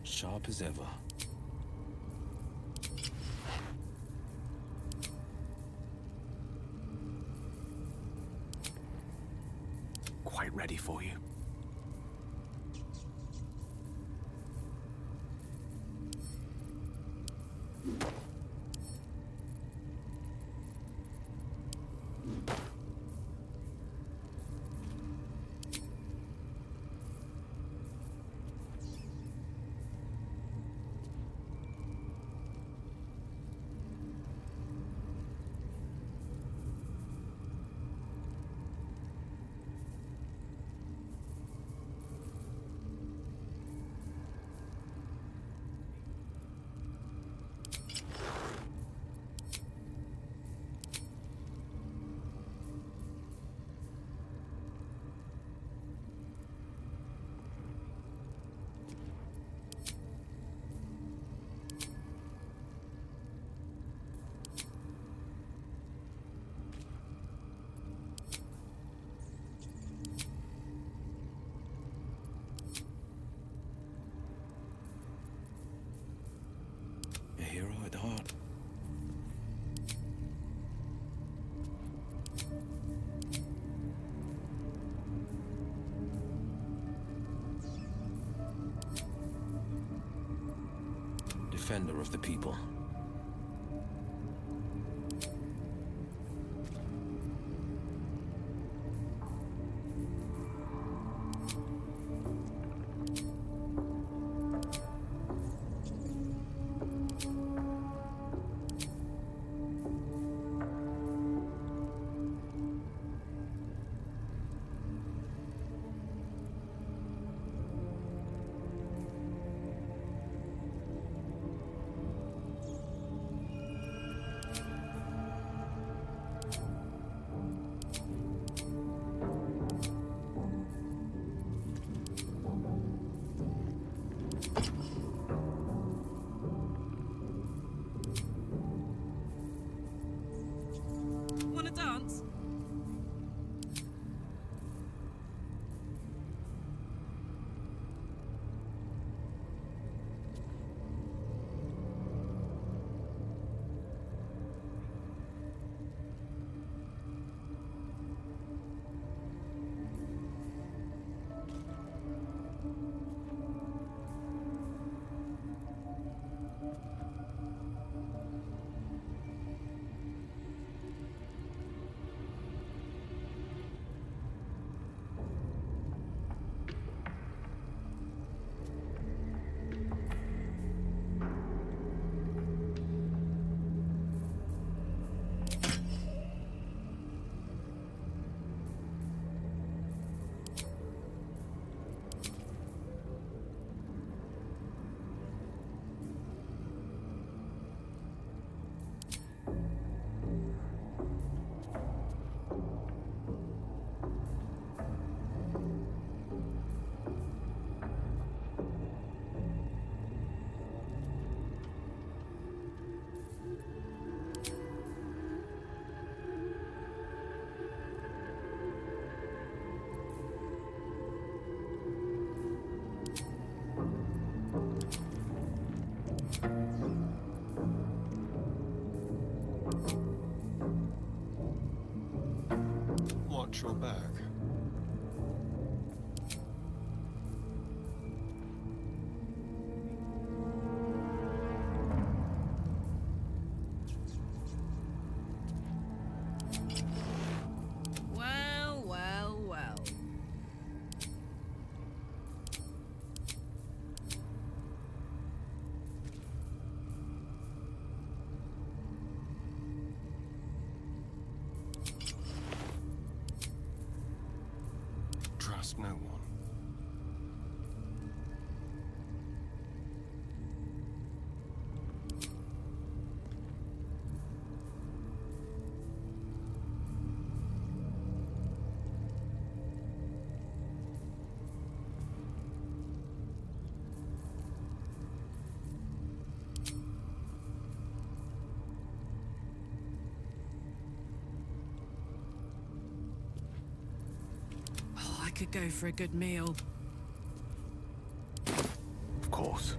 Sharp as ever. Quite ready for you. A hero at heart. Defender of the people. Watch your back. Well, well, well. Trust no one. Oh, I could go for a good meal. Of course.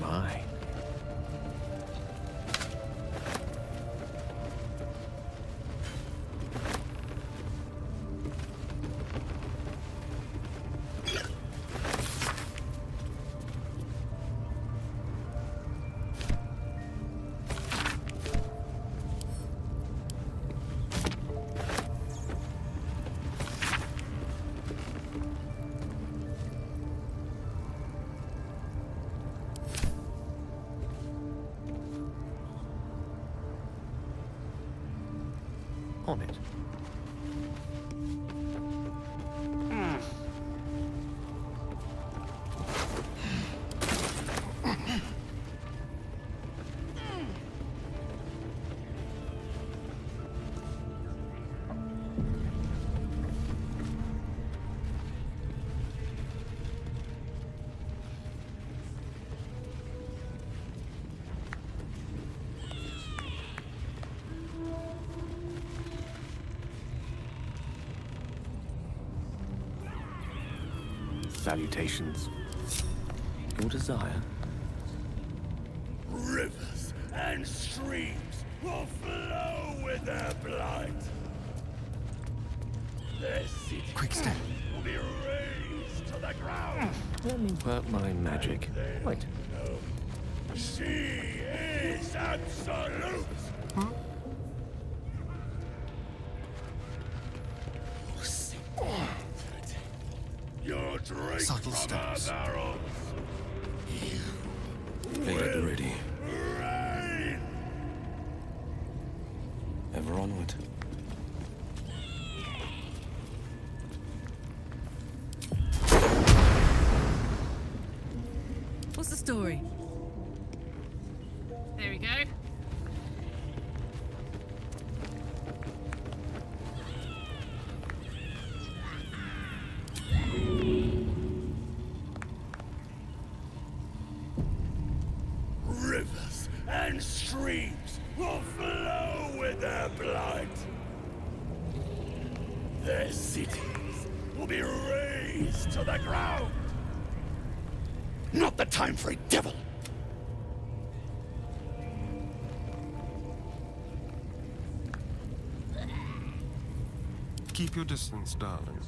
My. On it. Salutations. Your desire. Rivers and streams will flow with their blood. Their city will be razed to the ground. Let me work my magic. Wait. She is absolute. Your drink Subtle from our steps. barrels. Get ready. Rain. Ever onward. What's the story? There we go. Rivers and streams will flow with their blood. Their cities will be razed to the ground. Not the time for a devil. Keep your distance, darling.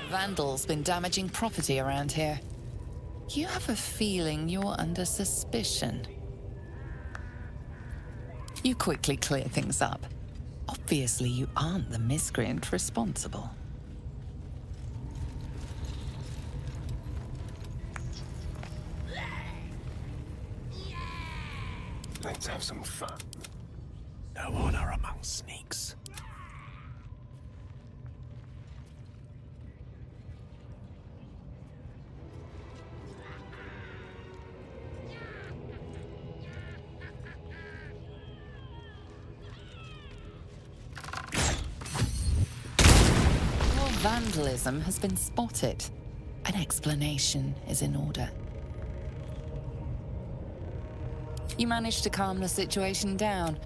Vandal's been damaging property around here. You have a feeling you're under suspicion. You quickly clear things up. Obviously, you aren't the miscreant responsible. Let's have some fun. No honor among sneaks. Vandalism has been spotted. An explanation is in order. You managed to calm the situation down.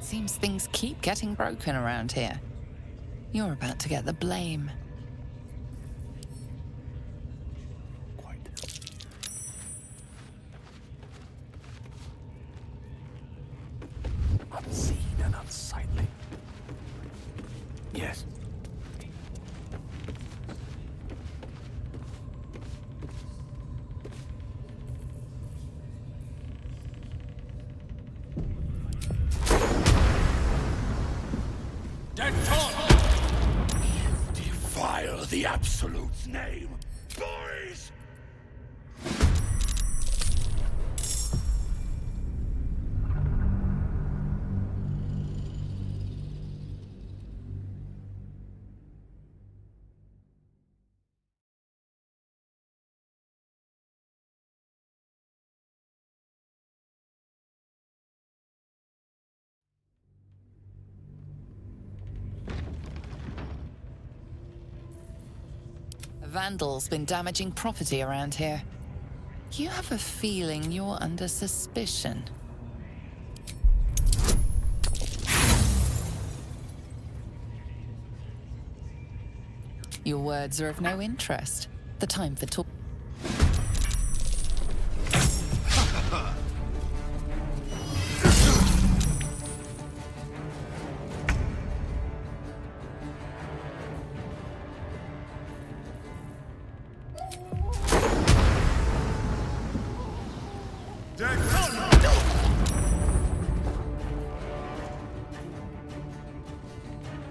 Seems things keep getting broken around here. You're about to get the blame. Unseen and unsightly. Yes. Defile the Absolute's name, boys! Vandal's been damaging property around here. You have a feeling you're under suspicion. Your words are of no interest. The time for talk.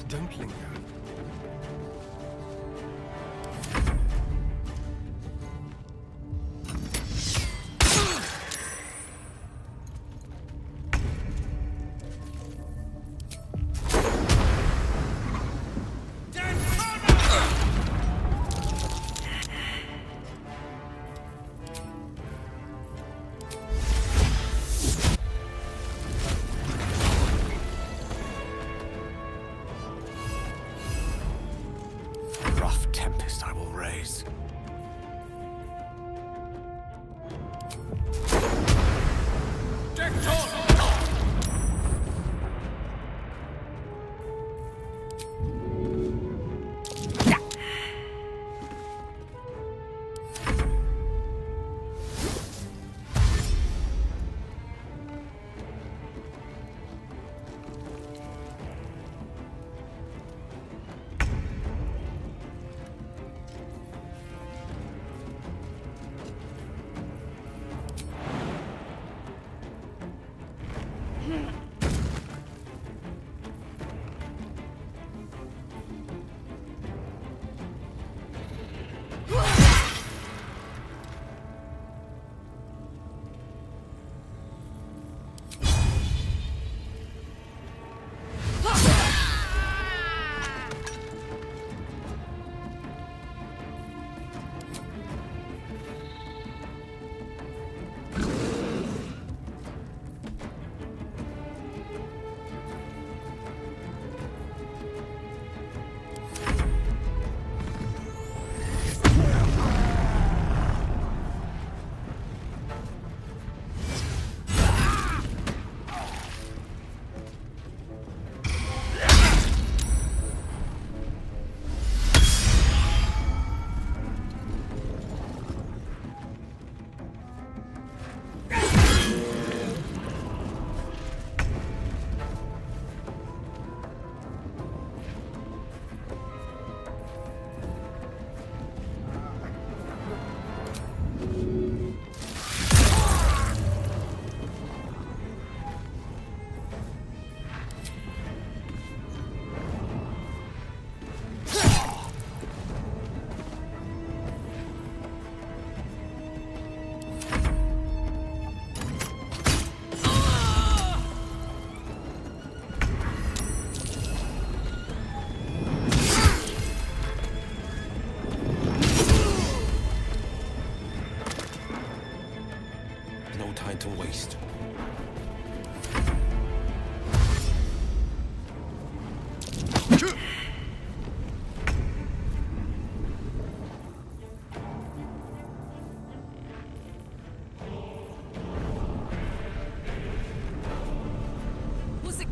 Don't linger.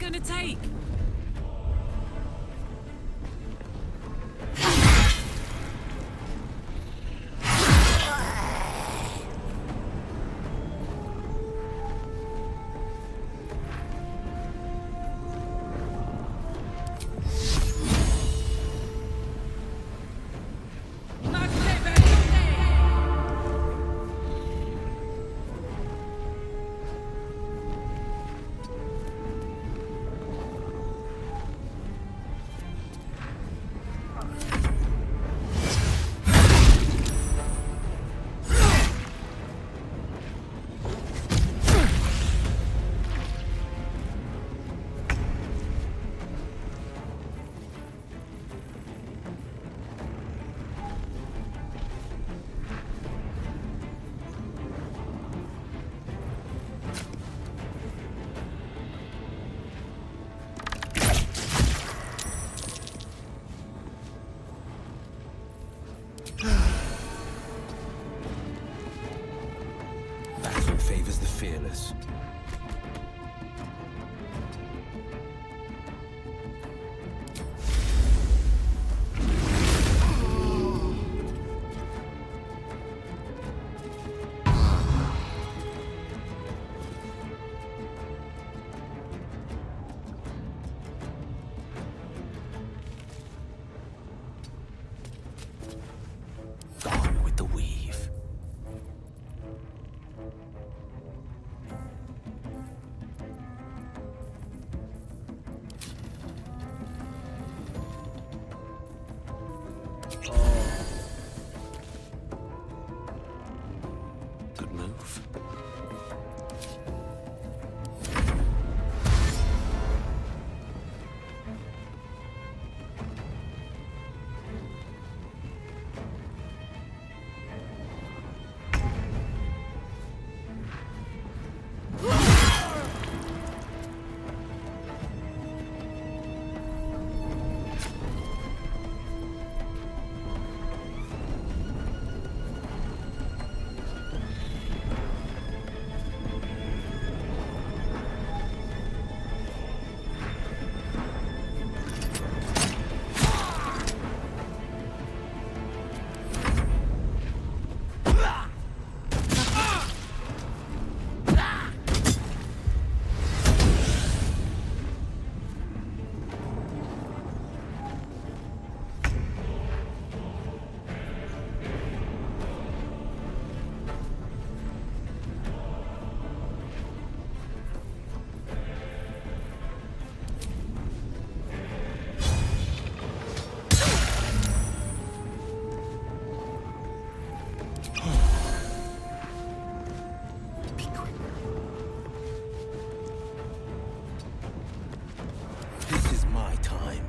gonna take? Battle favors the fearless. Gone with the weave. Good move. This is my time.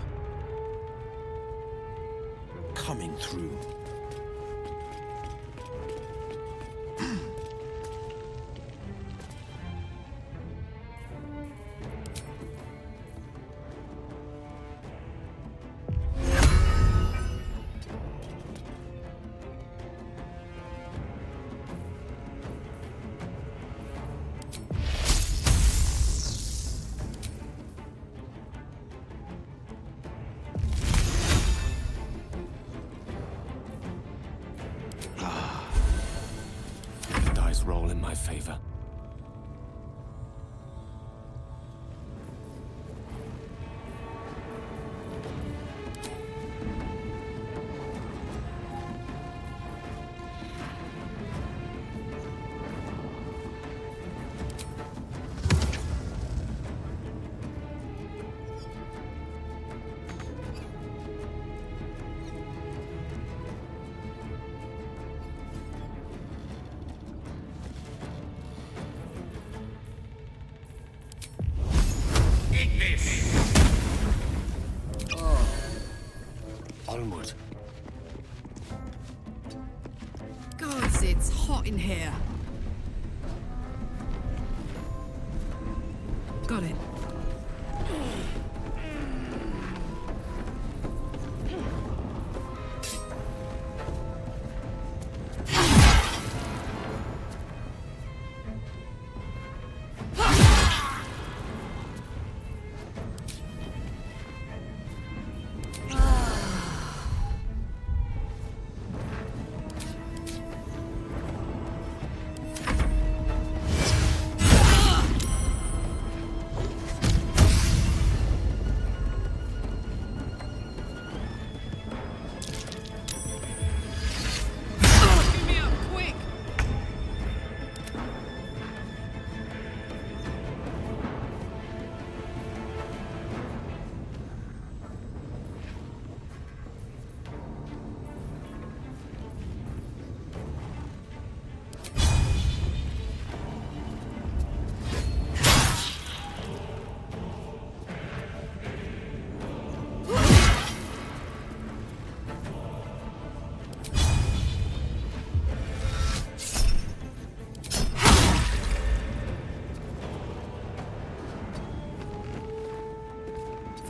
Coming through. The dice roll in my favor. Onward. Gods, it's hot in here. Got it.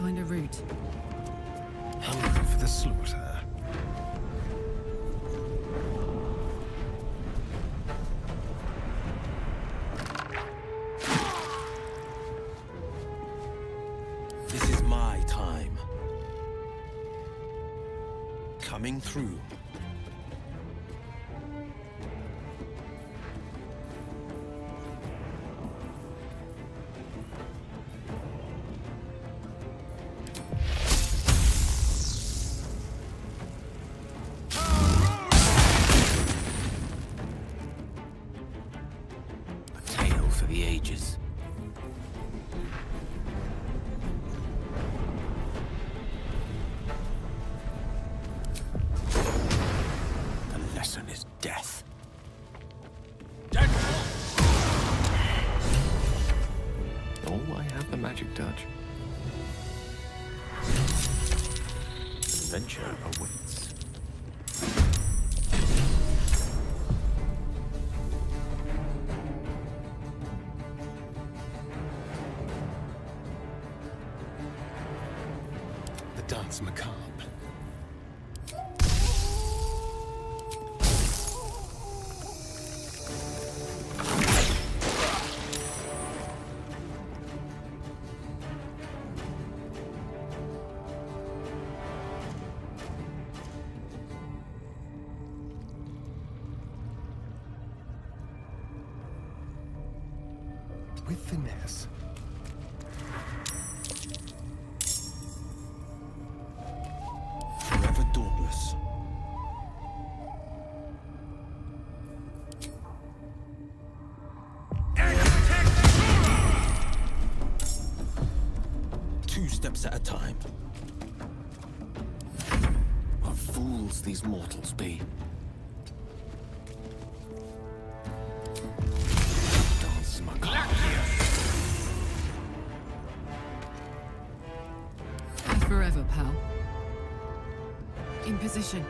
find a route. Hungry for the slaughter. This is my time. Coming through. A tale for the ages. The lesson is death. Oh, I have the magic touch. Adventure awaits. The dance macabre. With finesse. Forever dauntless. Two steps at a time. What fools these mortals be. Dance macabre. Forever, pal. In position.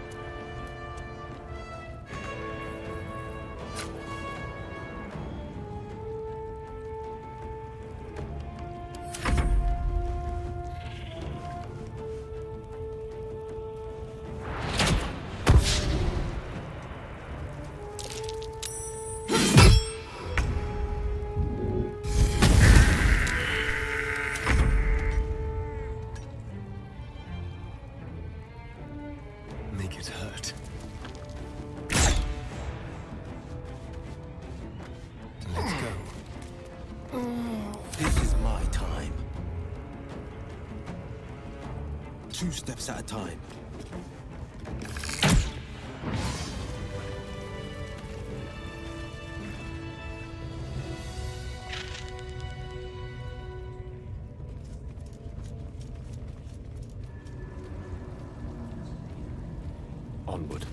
Make it hurt. Let's go. This is my time. Two steps at a time. Onward.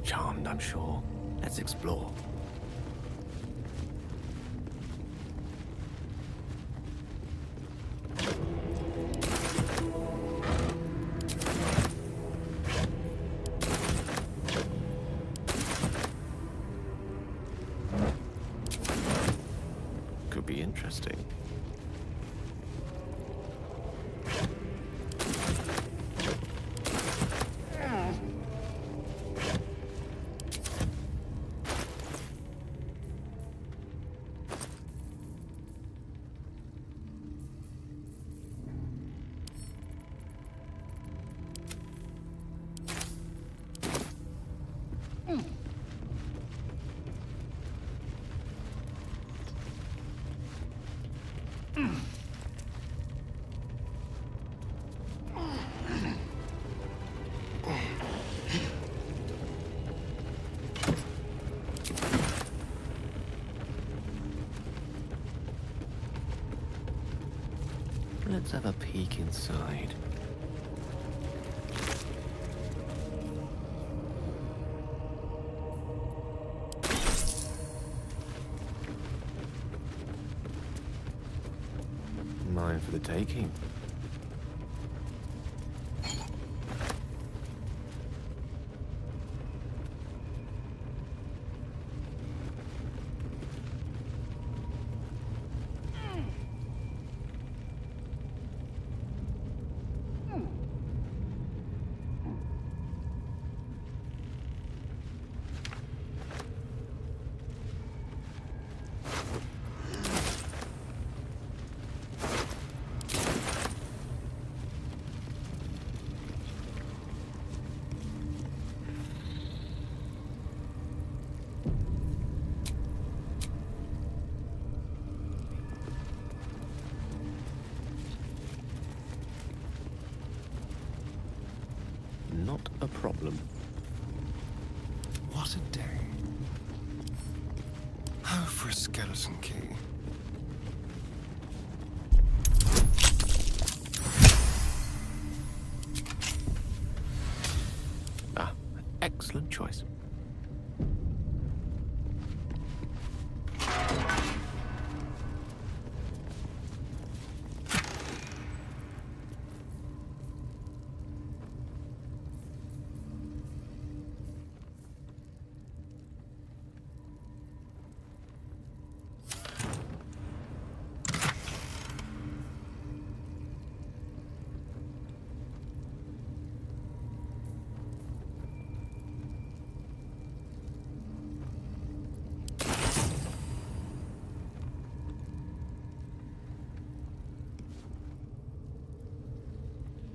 Charmed, I'm sure. Let's explore. Could be interesting. Let's have a peek inside. Mine for the taking. Not a problem. What a day. Oh, for a skeleton key. Ah, excellent choice.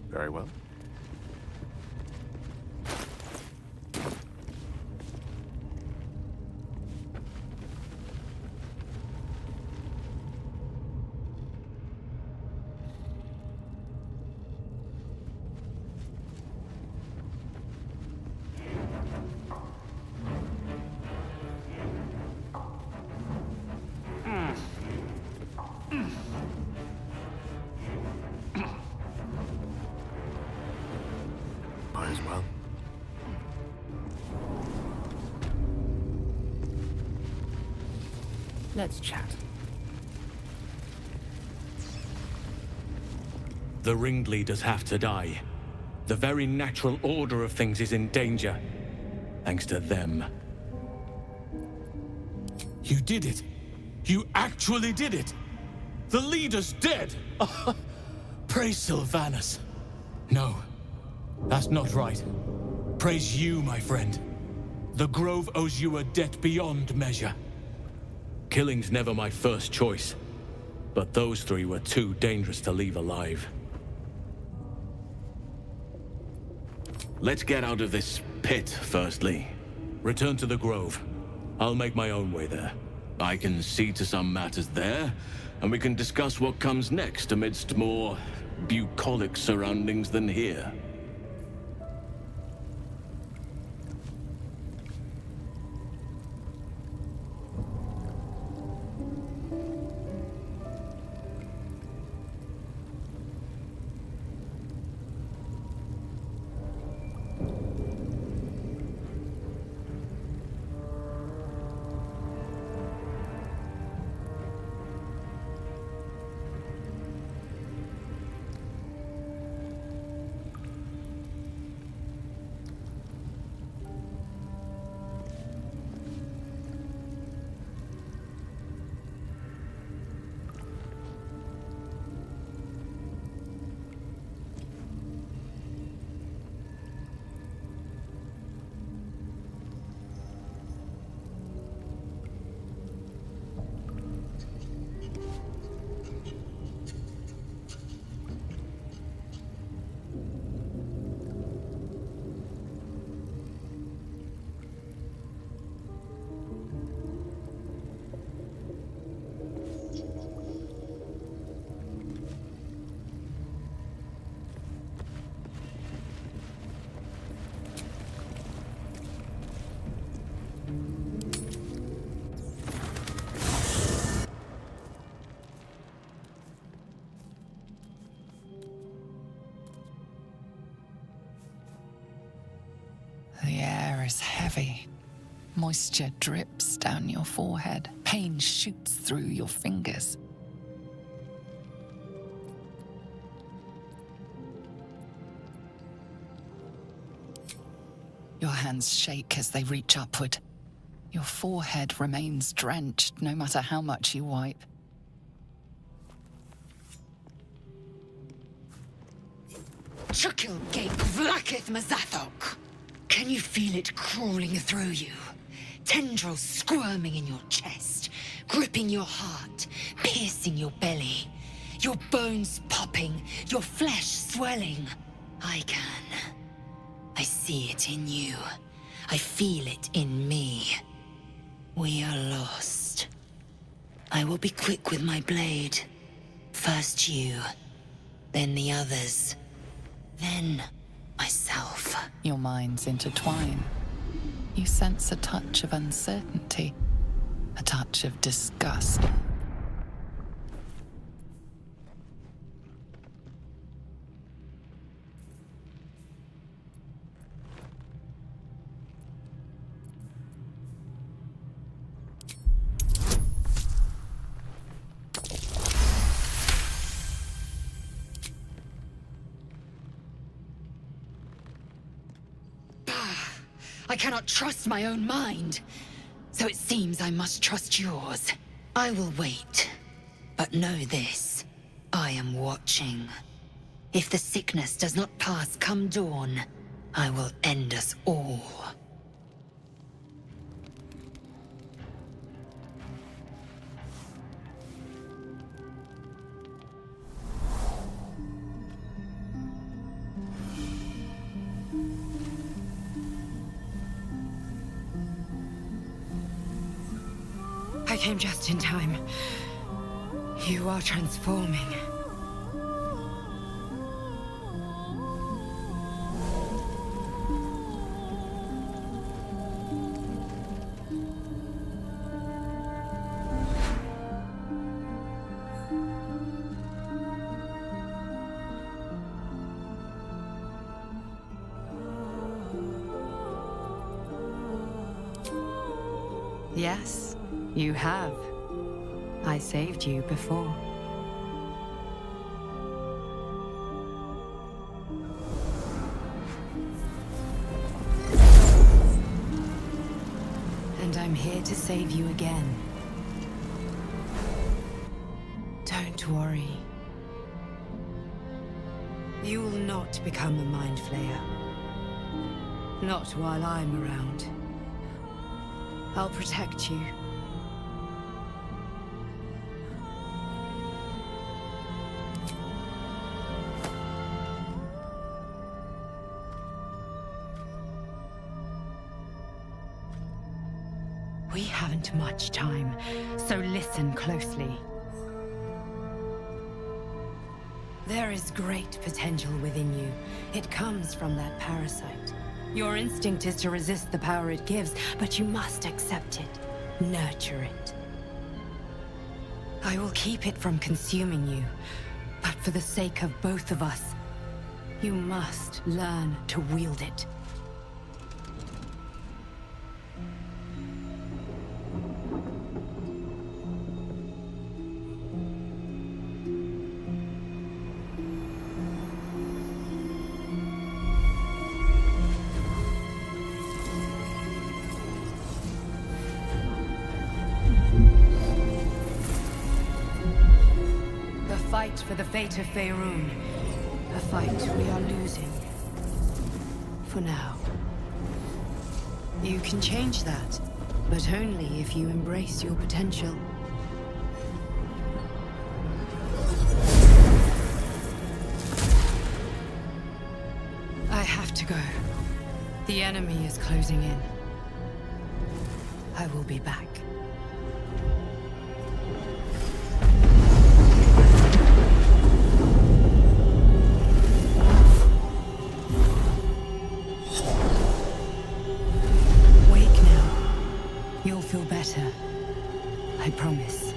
Very well. Might as well. Let's chat. The ringleaders have to die. The very natural order of things is in danger. Thanks to them. You did it! You actually did it! The leader's dead! Praise Sylvanus. No, that's not right. Praise you, my friend. The Grove owes you a debt beyond measure. Killing's never my first choice, but those three were too dangerous to leave alive. Let's get out of this pit, firstly. Return to the Grove. I'll make my own way there. I can see to some matters there, and we can discuss what comes next amidst more bucolic surroundings than here. heavy. Moisture drips down your forehead. Pain shoots through your fingers. Your hands shake as they reach upward. Your forehead remains drenched no matter how much you wipe. Chukilgate vlakith mazathok. Can you feel it crawling through you? Tendrils squirming in your chest, gripping your heart, piercing your belly. Your bones popping, your flesh swelling. I can. I see it in you. I feel it in me. We are lost. I will be quick with my blade. First you, then the others, then myself. Your minds intertwine. You sense a touch of uncertainty, a touch of disgust. I cannot trust my own mind. So it seems I must trust yours. I will wait. But know this. I am watching. If the sickness does not pass come dawn, I will end us all. I came just in time. You are transforming. Yes, you have. I saved you before. And I'm here to save you again. Don't worry. You will not become a Mind Flayer. Not while I'm around. I'll protect you. We haven't much time, so listen closely. There is great potential within you. It comes from that parasite. Your instinct is to resist the power it gives, but you must accept it, nurture it. I will keep it from consuming you, but for the sake of both of us, you must learn to wield it. For the fate of Faerun. A fight we are losing. For now. You can change that, but only if you embrace your potential. I have to go. The enemy is closing in. I will be back. I promise.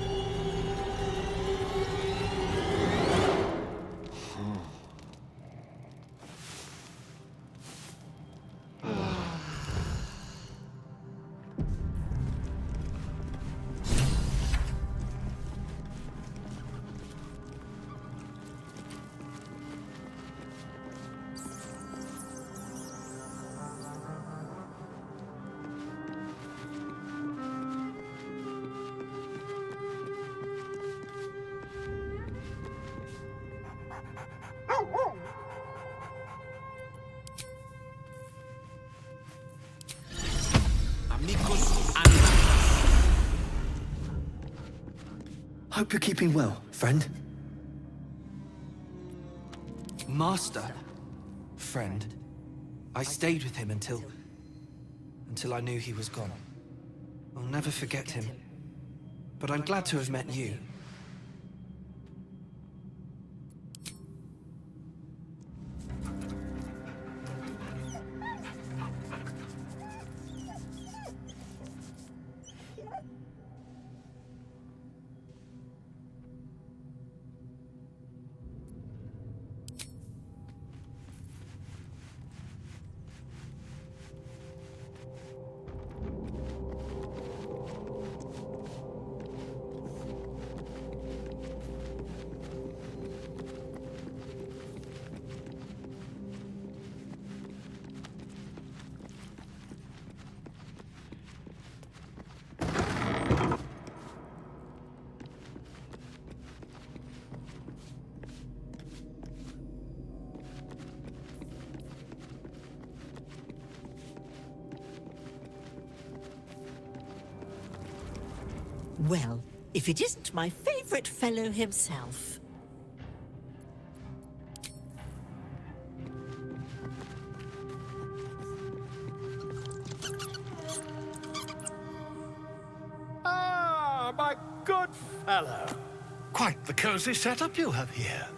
Hope you're keeping well, friend. Master? Friend. I stayed with him until I knew he was gone. I'll never forget him. But I'm glad to have met you. Well, if it isn't my favorite fellow himself. Ah, my good fellow. Quite the cozy setup you have here.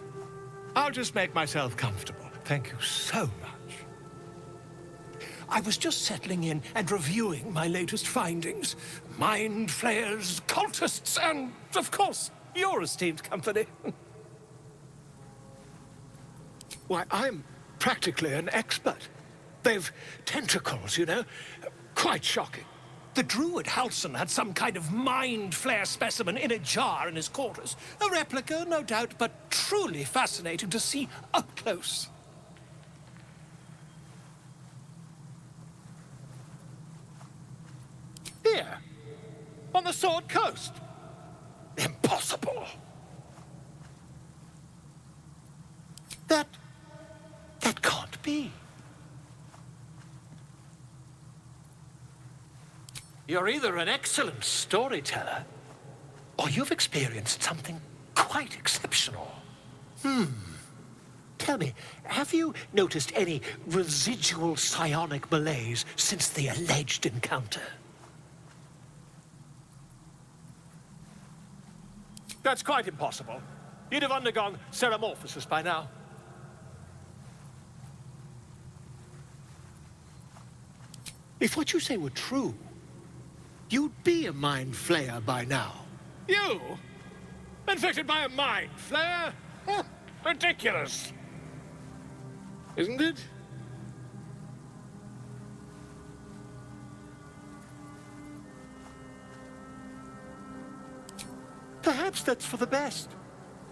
I'll just make myself comfortable. Thank you so much. I was just settling in and reviewing my latest findings. Mind flayers, cultists, and, of course, your esteemed company. Why, I'm practically an expert. They've tentacles, you know. Quite shocking. The druid Halson had some kind of mind flare specimen in a jar in his quarters. A replica, no doubt, but truly fascinating to see up close. Here, on the Sword Coast. Impossible. That can't be. You're either an excellent storyteller, or you've experienced something quite exceptional. Tell me, have you noticed any residual psionic malaise since the alleged encounter? That's quite impossible. You'd have undergone ceramorphosis by now. If what you say were true, you'd be a mind flayer by now. You? Infected by a mind flayer? Ridiculous. Isn't it? Perhaps that's for the best.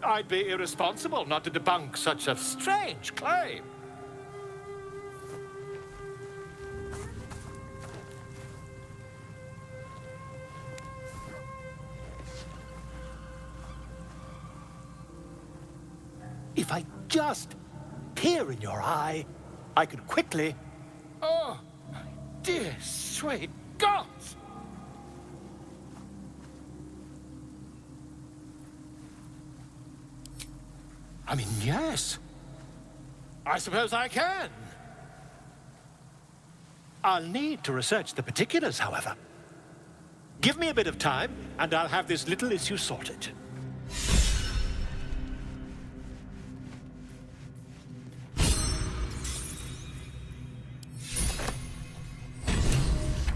I'd be irresponsible not to debunk such a strange claim. If I just peer in your eye, I could quickly... Oh, my dear, sweet gods! I mean, yes. I suppose I can. I'll need to research the particulars, however. Give me a bit of time, and I'll have this little issue sorted.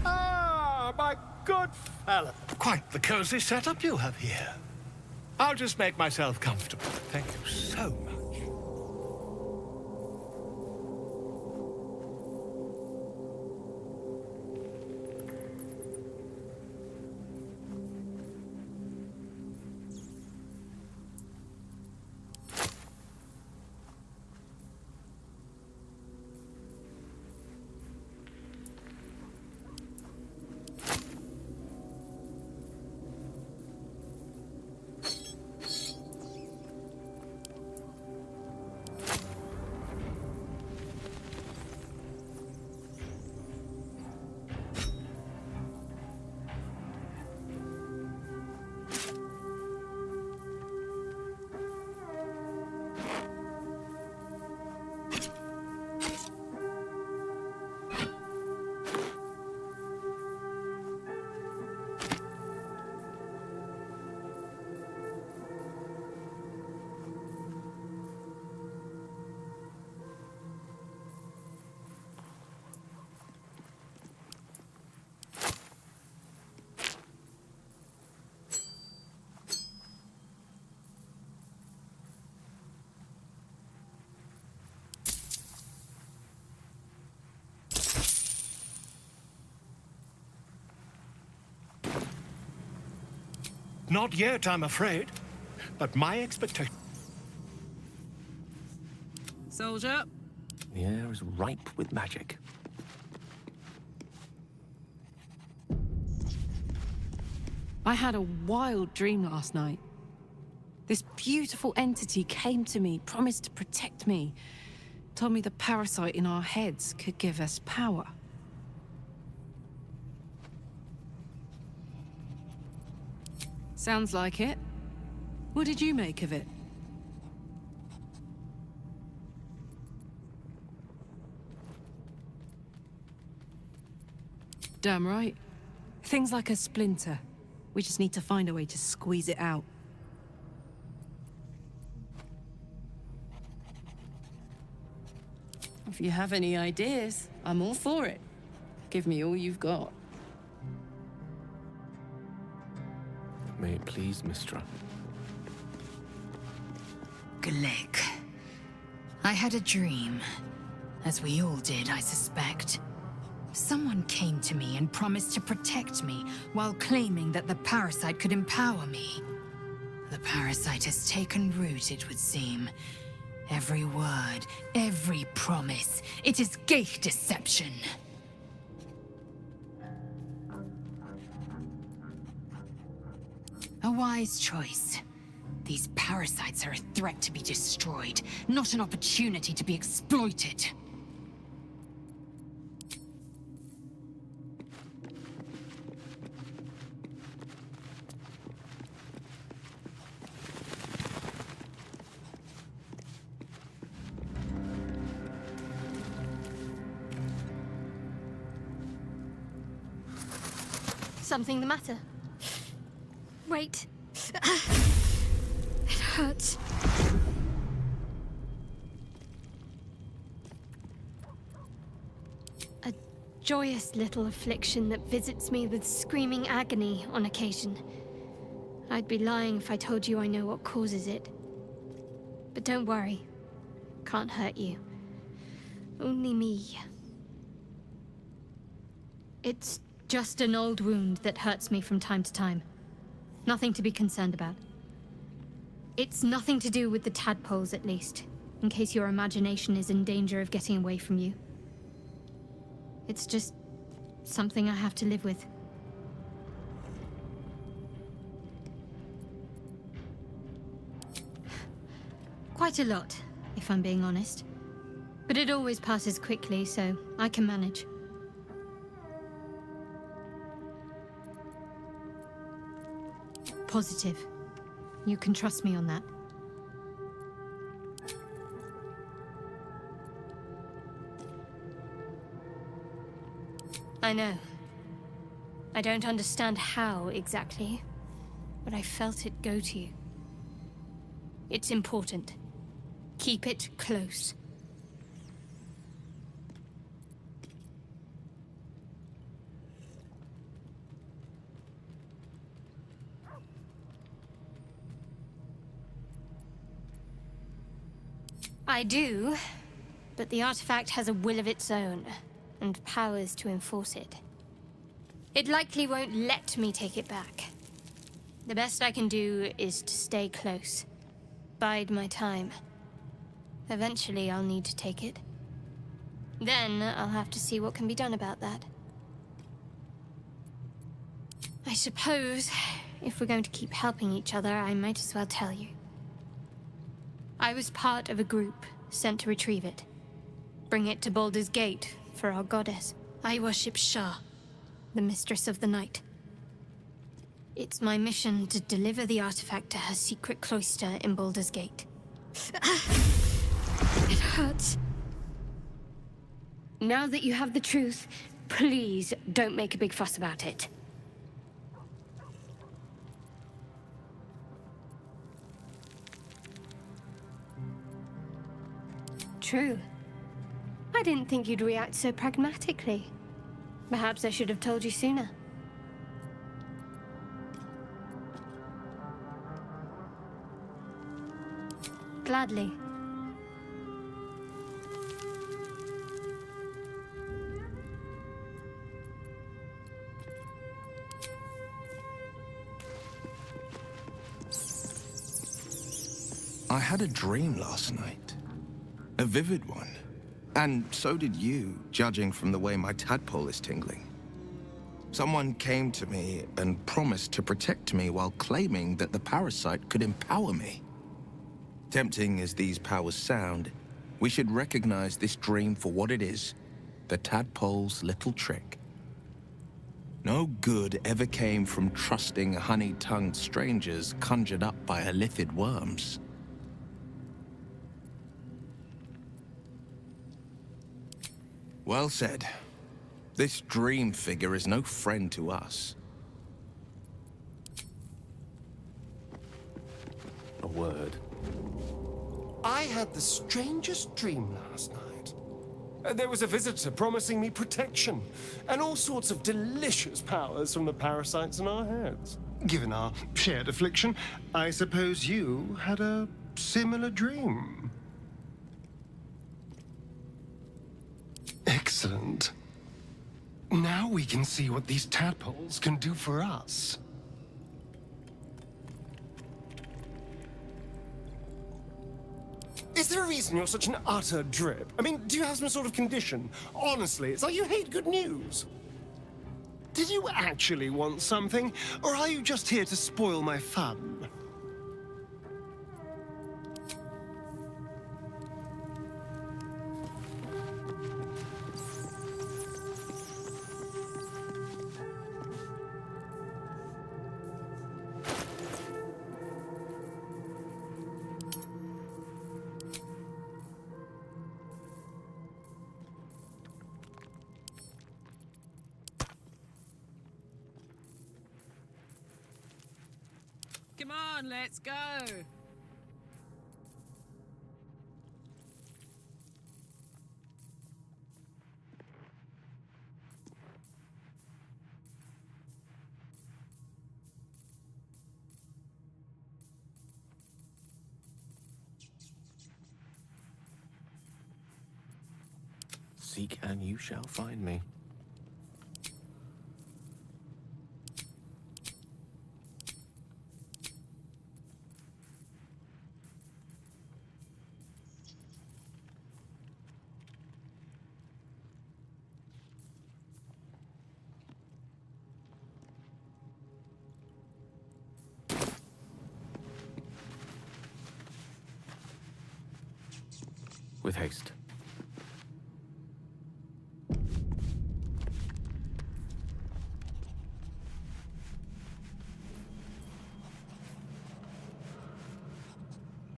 Ah, my good fellow. Quite the cozy setup you have here. I'll just make myself comfortable. Thank you so much. Not yet, I'm afraid. But my expectation... Soldier. The air is ripe with magic. I had a wild dream last night. This beautiful entity came to me, promised to protect me, told me the parasite in our heads could give us power. Sounds like it. What did you make of it? Damn right. Things like a splinter. We just need to find a way to squeeze it out. If you have any ideas, I'm all for it. Give me all you've got. May it please, Mistra. Glick. I had a dream. As we all did, I suspect. Someone came to me and promised to protect me, while claiming that the parasite could empower me. The parasite has taken root, it would seem. Every word, every promise, it is gate deception. A wise choice. These parasites are a threat to be destroyed, not an opportunity to be exploited. Something the matter? Wait. It hurts. A joyous little affliction that visits me with screaming agony on occasion. I'd be lying if I told you I know what causes it. But don't worry. Can't hurt you. Only me. It's just an old wound that hurts me from time to time. Nothing to be concerned about. It's nothing to do with the tadpoles, at least, in case your imagination is in danger of getting away from you. It's just something I have to live with. Quite a lot, if I'm being honest. But it always passes quickly, so I can manage. Positive. You can trust me on that. I know. I don't understand how exactly, but I felt it go to you. It's important. Keep it close. I do, but the artifact has a will of its own, and powers to enforce it. It likely won't let me take it back. The best I can do is to stay close. Bide my time. Eventually I'll need to take it. Then I'll have to see what can be done about that. I suppose, if we're going to keep helping each other, I might as well tell you. I was part of a group sent to retrieve it. Bring it to Baldur's Gate for our goddess. I worship Shah, the mistress of the night. It's my mission to deliver the artifact to her secret cloister in Baldur's Gate. It hurts. Now that you have the truth, please don't make a big fuss about it. True. I didn't think you'd react so pragmatically. Perhaps I should have told you sooner. Gladly. I had a dream last night. A vivid one. And so did you, judging from the way my tadpole is tingling. Someone came to me and promised to protect me while claiming that the parasite could empower me. Tempting as these powers sound, we should recognize this dream for what it is, the tadpole's little trick. No good ever came from trusting honey-tongued strangers conjured up by illithid worms. Well said. This dream figure is no friend to us. A word. I had the strangest dream last night. There was a visitor promising me protection and all sorts of delicious powers from the parasites in our heads. Given our shared affliction, I suppose you had a similar dream. Excellent. Now we can see what these tadpoles can do for us. Is there a reason you're such an utter drip? I mean, do you have some sort of condition? Honestly, it's like you hate good news. Did you actually want something, or are you just here to spoil my fun? Come on, let's go. Seek and you shall find me. With haste.